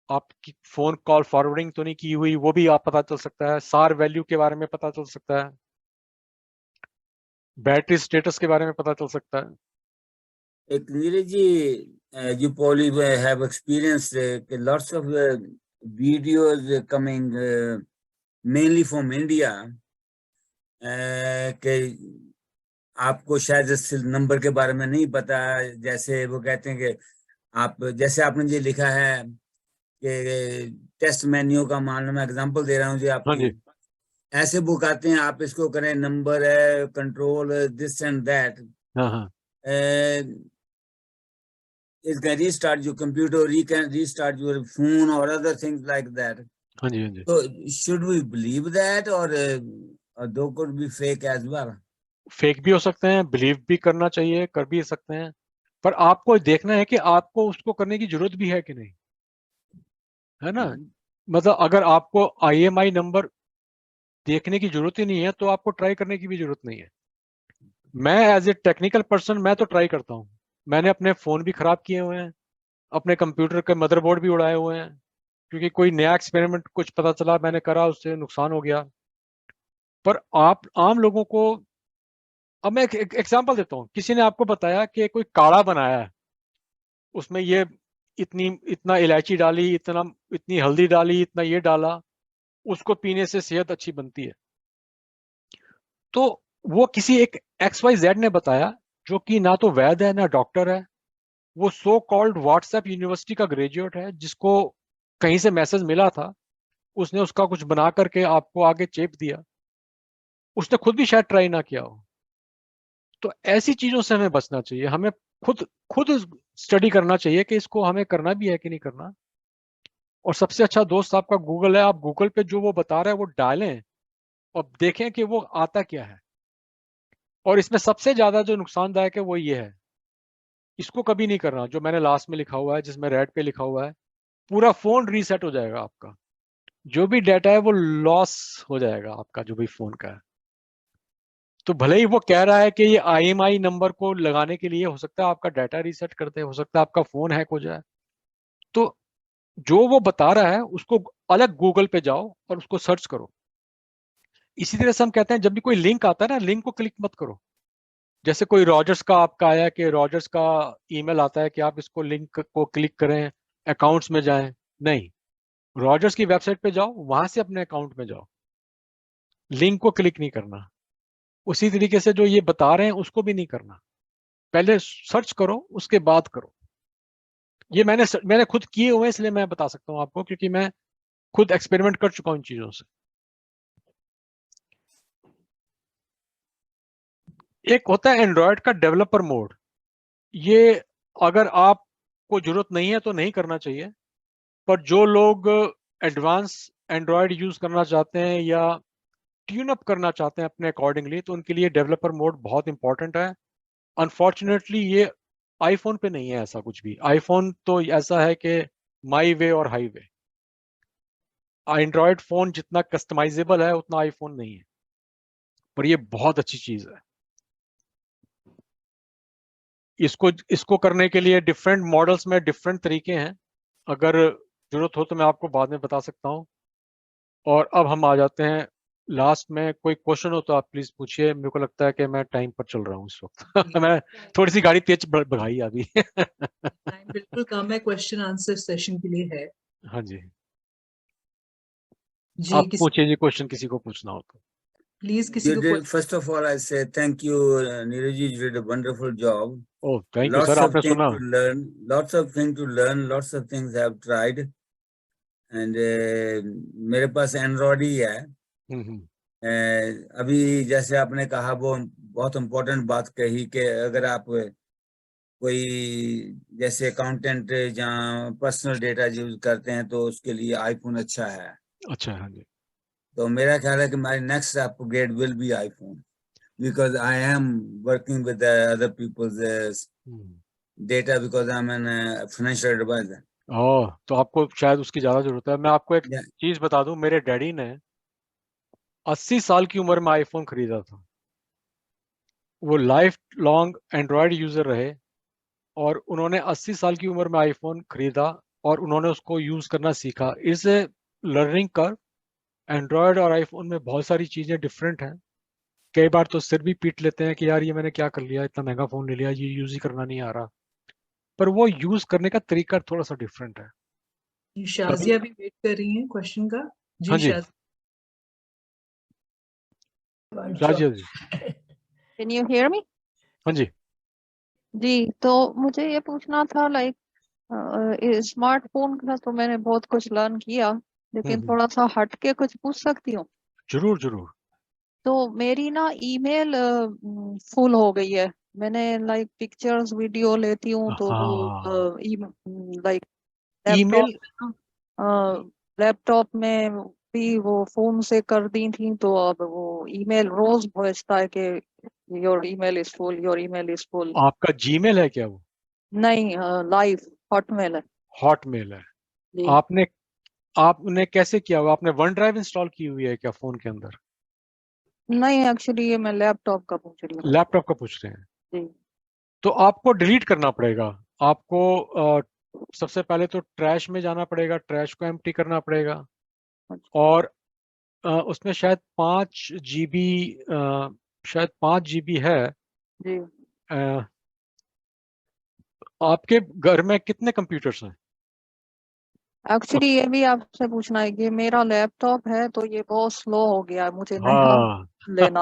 आपकी फोन कॉल फॉरवर्डिंग तो नहीं की हुई वो भी आप पता चल सकता है। SAR वैल्यू के बारे में पता चल सकता है, बैटरी स्टेटस के बारे में पता चल सकता है। Neeraj ji, you probably have experienced lots of videos coming mainly from India कि आपको शायद इस नंबर के बारे में नहीं पता। जैसे वो कहते हैं कि आप, जैसे आपने ये लिखा है कि टेस्ट मेन्यू का, मान लो मैं एग्जांपल दे रहा हूँ जी हाँ आपकी, जी, ऐसे बुक आते हैं, आप इसको करें, नंबर है, कंट्रोल, दिस एंड दैट, हाँ हाँ it can restart your computer, you can restart your phone or other things like that. हाँ जी, हाँ जी। So should we believe that, or those could be fake as well? Fake भी हो सकते हैं, believe भी करना चाहिए, कर भी सकते हैं, पर आपको देखना है कि आपको उसको करने की जरूरत भी है कि नहीं, है ना। मतलब अगर आपको IMI नंबर देखने की जरूरत ही नहीं है तो आपको ट्राई करने की भी जरूरत नहीं है। मैं एज ए टेक्निकल पर्सन मैं तो ट्राई करता हूँ। मैंने अपने फोन भी खराब किए हुए हैं, अपने कंप्यूटर के मदरबोर्ड भी उड़ाए हुए हैं, क्योंकि कोई नया एक्सपेरिमेंट कुछ पता चला मैंने करा, उससे नुकसान हो गया। पर आप आम लोगों को, अब मैं एक एग्जांपल देता हूँ। किसी ने आपको बताया कि कोई काढ़ा बनाया है, उसमें ये इतना इलायची डाली, इतनी हल्दी डाली, इतना ये डाला, उसको पीने से सेहत अच्छी बनती है। तो वो किसी एक XYZ ने बताया, जो कि ना तो वैद्य है ना डॉक्टर है। वो सो कॉल्ड व्हाट्सएप यूनिवर्सिटी का ग्रेजुएट है, जिसको कहीं से मैसेज मिला था, उसने उसका कुछ बना करके आपको आगे चेप दिया। उसने खुद भी शायद ट्राई ना किया हो। तो ऐसी चीजों से हमें बचना चाहिए। हमें खुद खुद स्टडी करना चाहिए कि इसको हमें करना भी है कि नहीं करना। और सबसे अच्छा दोस्त आपका गूगल है। आप गूगल पे जो वो बता रहा है वो डालें और देखें कि वो आता क्या है। और इसमें सबसे ज्यादा जो नुकसानदायक है वो ये है, इसको कभी नहीं करना जो मैंने लास्ट में लिखा हुआ है, जिसमें रेड पे लिखा हुआ है, पूरा फोन रीसेट हो जाएगा आपका। जो भी डाटा है वो लॉस हो जाएगा आपका, जो भी फोन का है। तो भले ही वो कह रहा है कि ये IMI नंबर को लगाने के लिए, हो सकता है आपका डाटा रीसेट कर दे, हो सकता है आपका फोन हैक हो जाए। तो जो वो बता रहा है उसको अलग गूगल पे जाओ और उसको सर्च करो। इसी तरह से हम कहते हैं जब भी कोई लिंक आता है ना, लिंक को क्लिक मत करो। जैसे कोई रॉजर्स का आपका आया कि रॉजर्स का ईमेल आता है कि आप इसको लिंक को क्लिक करें, अकाउंट्स में जाएं। नहीं, रॉजर्स की वेबसाइट पे जाओ, वहां से अपने अकाउंट में जाओ, लिंक को क्लिक नहीं करना। उसी तरीके से जो ये बता रहे हैं उसको भी नहीं करना, पहले सर्च करो उसके बाद करो। ये मैंने खुद किए हुए हैं, इसलिए मैं बता सकता हूँ आपको, क्योंकि मैं खुद एक्सपेरिमेंट कर चुका हूँ इन चीजों से। एक होता है एंड्रॉयड का डेवलपर मोड, ये अगर आपको जरूरत नहीं है तो नहीं करना चाहिए, पर जो लोग एडवांस एंड्रॉयड यूज करना चाहते हैं या ट्यून अप करना चाहते हैं अपने अकॉर्डिंगली, तो उनके लिए डेवलपर मोड बहुत इंपॉर्टेंट है। अनफॉर्चुनेटली ये आईफोन पे नहीं है ऐसा कुछ भी। आईफोन तो ऐसा है कि माई वे और हाईवे, एंड्रॉयड फोन जितना कस्टमाइजेबल है उतना आईफोन नहीं है, पर ये बहुत अच्छी चीज है। इसको करने के लिए डिफरेंट मॉडल्स में डिफरेंट तरीके हैं, अगर जरूरत हो तो मैं आपको बाद में बता सकता हूँ। और अब हम आ जाते हैं लास्ट में। कोई क्वेश्चन हो तो आप प्लीज पूछिए, मेरे को लगता है कि मैं टाइम पर चल रहा हूँ इस वक्त। मैं थोड़ी सी गाड़ी तेज भगाई अभी। टाइम बिल्कुल कम है, क्वेश्चन आंसर सेशन के लिए है हाँ जी, जी। आप पूछिए जी क्वेश्चन, किसी को पूछना हो तो। प्लीज किसी You को did, first of all, I say thank you, Neeraj. You did a wonderful job. Oh thank you Lots sir, of आपने things सुना। to learn. Lots of things to learn. Lots of things I have tried. And मेरे पास Android ही है। हम्म। अभी जैसे आपने कहा, वो बहुत इम्पोर्टेंट बात कही कि अगर आप कोई जैसे अकाउंटेंट या पर्सनल डेटा यूज करते हैं तो उसके लिए आईफोन अच्छा है। अच्छा, हाँ जी। तो मेरा ख्याल है कि my next upgrade will be iPhone, because I am working with other people's data, because I'm an financial advisor. ओह, तो आपको शायद उसकी ज्यादा जरूरत है। मैं आपको एक Yeah. चीज बता दूं, मेरे डैडी ने 80 साल की उम्र में आईफोन खरीदा था। वो लाइफ लॉन्ग एंड्रॉयड यूजर रहे और उन्होंने 80 साल की उम्र में आईफोन खरीदा और उन्होंने उसको यूज करना सीखा। इस लर्निंग कर्व एंड्रॉयड और आईफोन में बहुत सारी चीजें डिफरेंट हैं। कई बार तो सिर भी पीट लेते हैं कि यार ये मैंने क्या कर लिया, इतना महंगा फोन ले लिया, ये यूज ही करना नहीं आ रहा। पर वो यूज करने का तरीका थोड़ा सा डिफरेंट है। जी, शाजिया भी वेट कर रही हैं क्वेश्चन का। हाँ जी जी, राजिया जी। Can you hear me? हाँ जी। जी, तो मुझे ये पूछना था, लाइक स्मार्टफोन का तो मैंने बहुत कुछ लर्न किया, लेकिन थोड़ा सा हट के कुछ पूछ सकती हूँ? जरूर जरूर। तो मेरी ना ईमेल फुल हो गई है। मैंने लाइक पिक्चर्स वीडियो लेती हूँ तो हाँ, वो लाइक ईमेल। लैपटॉप में भी वो फोन से कर दी थी, तो अब वो ईमेल रोज भेजता है कि your email is full, your email is full. आपका जीमेल है क्या वो? नहीं, लाइव हॉटमेल है हॉटमेल है। जी। आपने कैसे किया हुआ? आपने वन ड्राइव इंस्टॉल की हुई है क्या फोन के अंदर? नहीं, एक्चुअली ये मैं लैपटॉप का पूछ रही हूँ लैपटॉप का पूछ रहे हैं? जी। तो आपको डिलीट करना पड़ेगा। आपको सबसे पहले तो ट्रैश में जाना पड़ेगा, ट्रैश को एम्प्टी करना पड़ेगा। और उसमें शायद 5 GB, शायद 5 GB है। जी, अ, आपके घर में कितने कंप्यूटर्स हैं? एक्चुअली ये भी आपसे पूछना है कि मेरा लैपटॉप है तो ये बहुत स्लो हो गया है, मुझे नया हाँ। लेना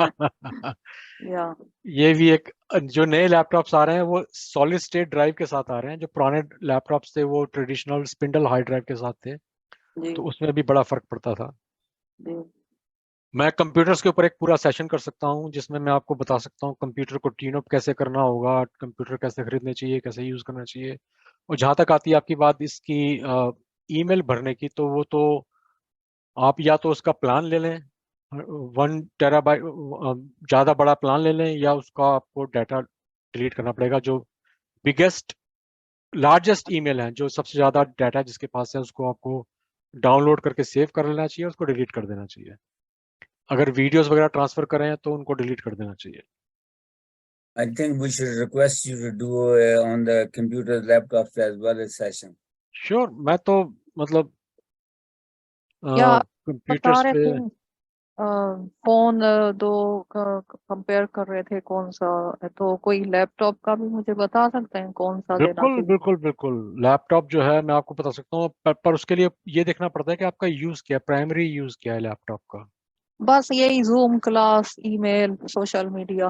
या ये भी एक, जो नए लैपटॉप्स आ रहे हैं वो सॉलिड स्टेट ड्राइव के साथ आ रहे हैं। जो पुराने लैपटॉप्स थे वो ट्रेडिशनल स्पिंडल हार्ड ड्राइव के साथ थे, जी तो उसमें भी बड़ा फर्क पड़ता था। जी। मैं कंप्यूटर्स के ऊपर एक पूरा सेशन कर सकता हूँ जिसमें मैं आपको बता सकता हूँ कंप्यूटर को ट्यून अप कैसे करना होगा, कंप्यूटर कैसे खरीदने चाहिए, कैसे यूज करना चाहिए। और जहां तक आती है आपकी बात इसकी ईमेल भरने की, तो वो तो आप या तो उसका प्लान ले लें, 1 TB ज़्यादा बड़ा प्लान ले लें, या उसका आपको डाटा डिलीट करना पड़ेगा। जो बिगेस्ट लार्जेस्ट ईमेल है, जो सबसे ज़्यादा डाटा जिसके पास है, उसको आपको डाउनलोड करके सेव कर लेना चाहिए, उसको डिलीट कर देना चाहिए। अगर वीडियोस वगैरह ट्रांसफर करें तो उनको डिलीट कर देना चाहिए। I think we should request you to do on the computer laptops as well as session. Sure, मैं तो मतलब क्या आप बता कंप्यूटर्स रहे पे थे फोन दो कंपेयर कर रहे थे, कौन सा है? तो कोई लैपटॉप का भी मुझे बता सकते हैं कौन सा लेना बिल्कुल चाहिए? बिल्कुल बिल्कुल। लैपटॉप जो है मैं आपको बता सकता हूँ, पर उसके लिए ये देखना पड़ता है कि आपका यूज क्या है, प्राइमरी यूज क्या है लैपटॉप का। बस यही zoom class, email, social media.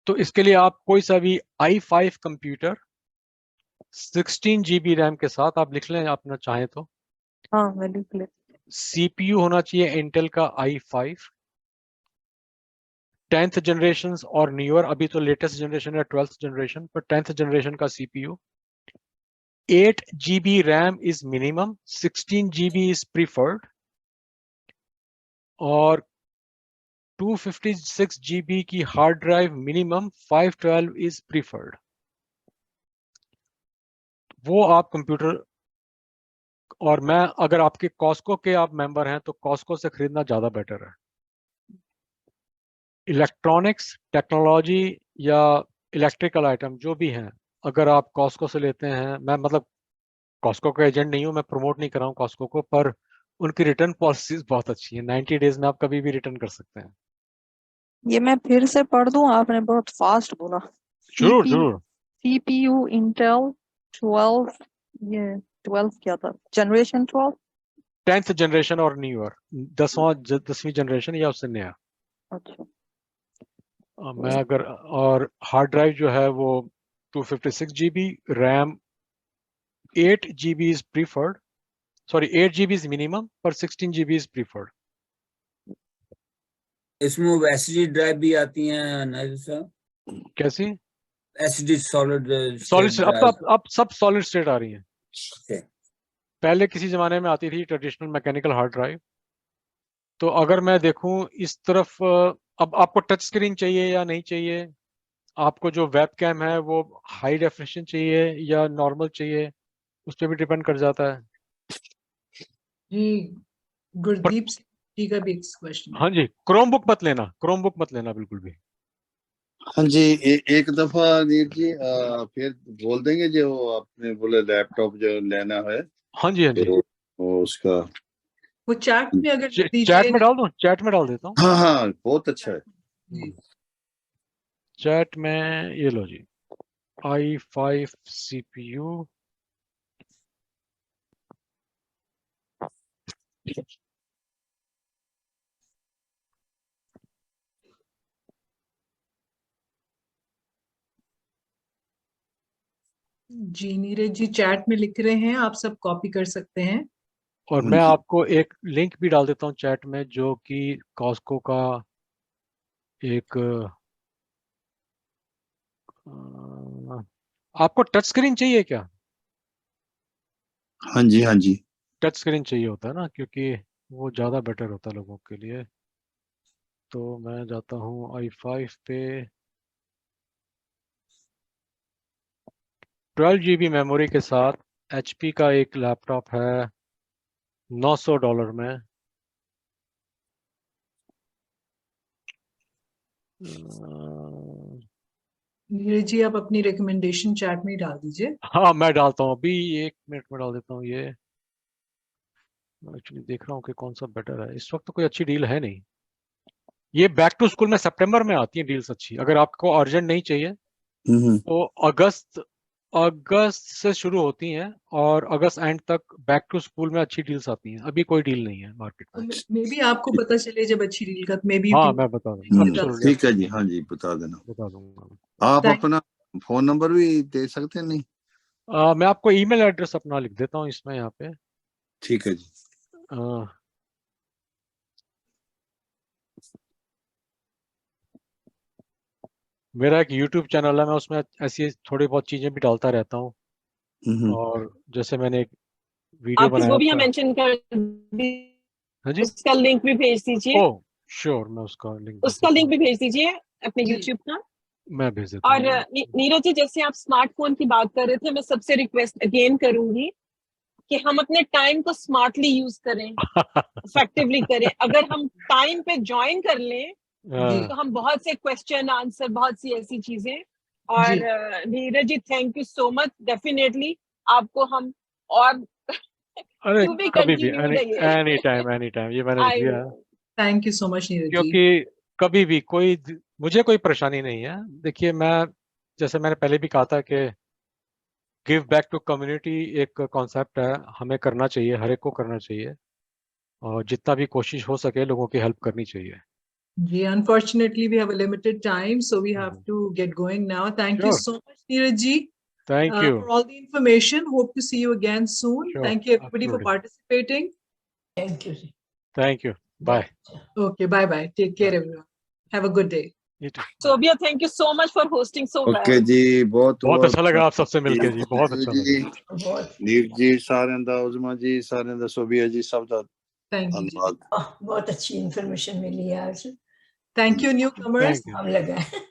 तो इसके लिए आप कोई सा भी i5 कंप्यूटर 16 GB रैम के साथ, आप लिख लें अपना चाहें तो। हाँ मैं लिख ले। CPU होना चाहिए इंटेल का i5 10th जनरेशन और न्यूअर, अभी तो लेटेस्ट जनरेशन है 12th जनरेशन, पर 10th जनरेशन का CPU। 8 GB RAM is minimum, 16 GB is preferred, और 256 GB की hard drive minimum, 512 is preferred. वो आप कंप्यूटर, और मैं अगर आपके कॉस्को के आप मेंबर हैं तो कॉस्को से खरीदना ज्यादा बेटर है। इलेक्ट्रॉनिक्स, टेक्नोलॉजी या इलेक्ट्रिकल आइटम जो भी हैं, अगर आप कॉस्को से लेते हैं, मैं मतलब कॉस्को का एजेंट नहीं हूं, मैं प्रमोट नहीं कर रहा हूं कॉस्को को, पर उनकी रिटर्न पॉलिसीज बहुत अच्छी है। 90 डेज में आप कभी भी रिटर्न कर सकते हैं। ये मैं फिर से पढ़ दूं, आपने बहुत फास्ट बोला। जरूर जरूर। CPU Intel 12, ये 12 क्या था, जनरेशन 12? 10th जनरेशन और न्यूअर, 10वीं जनरेशन या उससे नया। अच्छा। मैं अगर, और हार्ड ड्राइव जो है वो 256 GB, RAM 8 GB is preferred, sorry 8 GB is minimum, पर 16 GB इज प्रीफर्ड। इसमें वो एसडी ड्राइव भी आती हैं नाजिर साहब? कैसी? SD solid solid state state, अब सब सॉलिड स्टेट आ रही हैं। ड्राइव। पहले किसी जमाने में आती थी ट्रेडिशनल मैकेनिकल हार्ड ड्राइव। तो अगर मैं देखूं इस तरफ, अब आपको टच स्क्रीन चाहिए या नहीं चाहिए, आपको जो वेब कैम है वो हाई डेफिनेशन चाहिए या नॉर्मल चाहिए, उस पर भी डिपेंड कर जाता है। जी गुरदीप जी का भी एक क्वेश्चन। हाँ जी, क्रोम बुक मत लेना, क्रोम बुक मत लेना बिल्कुल भी। हाँ जी, एक दफा नीर जी फिर बोल देंगे जो आपने बोले लैपटॉप जो लेना है। हाँ जी हाँ जी, तो वो उसका वो चैट में अगर चैट दीजिए में डाल दूं, चैट में डाल देता हूँ। हाँ हाँ बहुत अच्छा है। जी। चैट में ये लो जी, i5 CPU, जी नीरज जी चैट में लिख रहे हैं, आप सब कॉपी कर सकते हैं। और हाँ मैं जी। आपको एक लिंक भी डाल देता हूँ चैट में, जो कि कॉस्को का एक आपको टच स्क्रीन चाहिए क्या? हाँ जी हाँ जी। टच स्क्रीन चाहिए होता है ना, क्योंकि वो ज़्यादा बेटर होता है लोगों के लिए। तो मैं जाता हूँ i5 पे, 12 GB मेमोरी के साथ HP का एक लैपटॉप है $900 में। नीरज जी आप अपनी रिकमेंडेशन चैट में ही डाल दीजिए। हाँ मैं डालता हूँ अभी, 1 मिनट में डाल देता हूँ। ये मैं एक्चुअली देख रहा हूँ कि कौन सा बेटर है। इस वक्त तो कोई अच्छी डील है नहीं। ये बैक टू स्कूल में सितंबर में आती है डील्स अच्छी। अगर आपको अर्जेंट नहीं चाहिए तो अगस्त से शुरू होती हैं, और अगस्त एंड तक बैक टू स्कूल में अच्छी डील्स आती हैं। अभी कोई डील नहीं है मार्केट में। मे बी आपको पता चले जब अच्छी डील का, मे बी हाँ मैं बता दूंगा, absolutely, ठीक है जी। हाँ जी बता देना। बता दूंगा। आप Thank- अपना फोन नंबर भी दे सकते हैं? नहीं मैं आपको ईमेल एड्रेस अपना लिख देता हूँ इसमें, यहाँ पे। ठीक है जी। आ, मेरा एक YouTube चैनल है, मैं उसमें ऐसी थोड़ी बहुत चीजें भी डालता रहता हूँ। और जैसे मैंने एक वीडियो आप बनाया वो भी यहाँ था। मेंशन कर हाँ जी, उसका लिंक भी भेज दीजिए। ओह श्योर, मैं उसका लिंक उसका लिंक भी भेज दीजिए अपने जी। YouTube का। मैं भेज देता और हूँ। नीरज जी, जैसे आप स्मार्टफोन की बात कर रहे थे, मैं सबसे रिक्वेस्ट अगेन करूंगी कि हम अपने टाइम को स्मार्टली यूज करें, इफेक्टिवली करें। अगर हम टाइम पे ज्वाइन कर लें जी तो हम बहुत से क्वेश्चन आंसर, बहुत सी ऐसी चीजें। और जी Neeraj ji thank you so much. Definitely आपको हम और अरे टू बी कभी भी, कंटिन्यूड एनी टाइम, ये मैंने लिख आई दिया है। Thank you so much Neeraj ji. क्योंकि कभी भी मुझे कोई परेशानी नहीं है। देखिए, मैं जैसे मैंने पहले भी कहा था कि गिव बैक टू कम्युनिटी एक कॉन्सेप्ट है, हमें करना चाहिए, हर एक को करना चाहिए, और जितना भी कोशिश हो सके लोगों की हेल्प करनी चाहिए। जी unfortunately we have a limited time, so we have to get going now. Thank you Sure. so much Neeraj ji Thank you. for all the information. Hope to see you again soon. Sure, Thank you everybody for absolutely. participating. Thank you. Thank you. Bye. Okay, bye bye. Take care, Bye. everyone. Have a good day. You too. Sobia, thank you so much for hosting so well. Okay जी बहुत बहुत अच्छा लगा आप सबसे मिलके जी, बहुत अच्छा लगा। जी बहुत नीर जी सारें दा उजमा जी सारें दा सोबिया जी सब दा Thank you. धन्यवाद बहुत अच्छी इंफॉर्मेशन मिली है आज Thank you, newcomers. Thank you. हम लगा है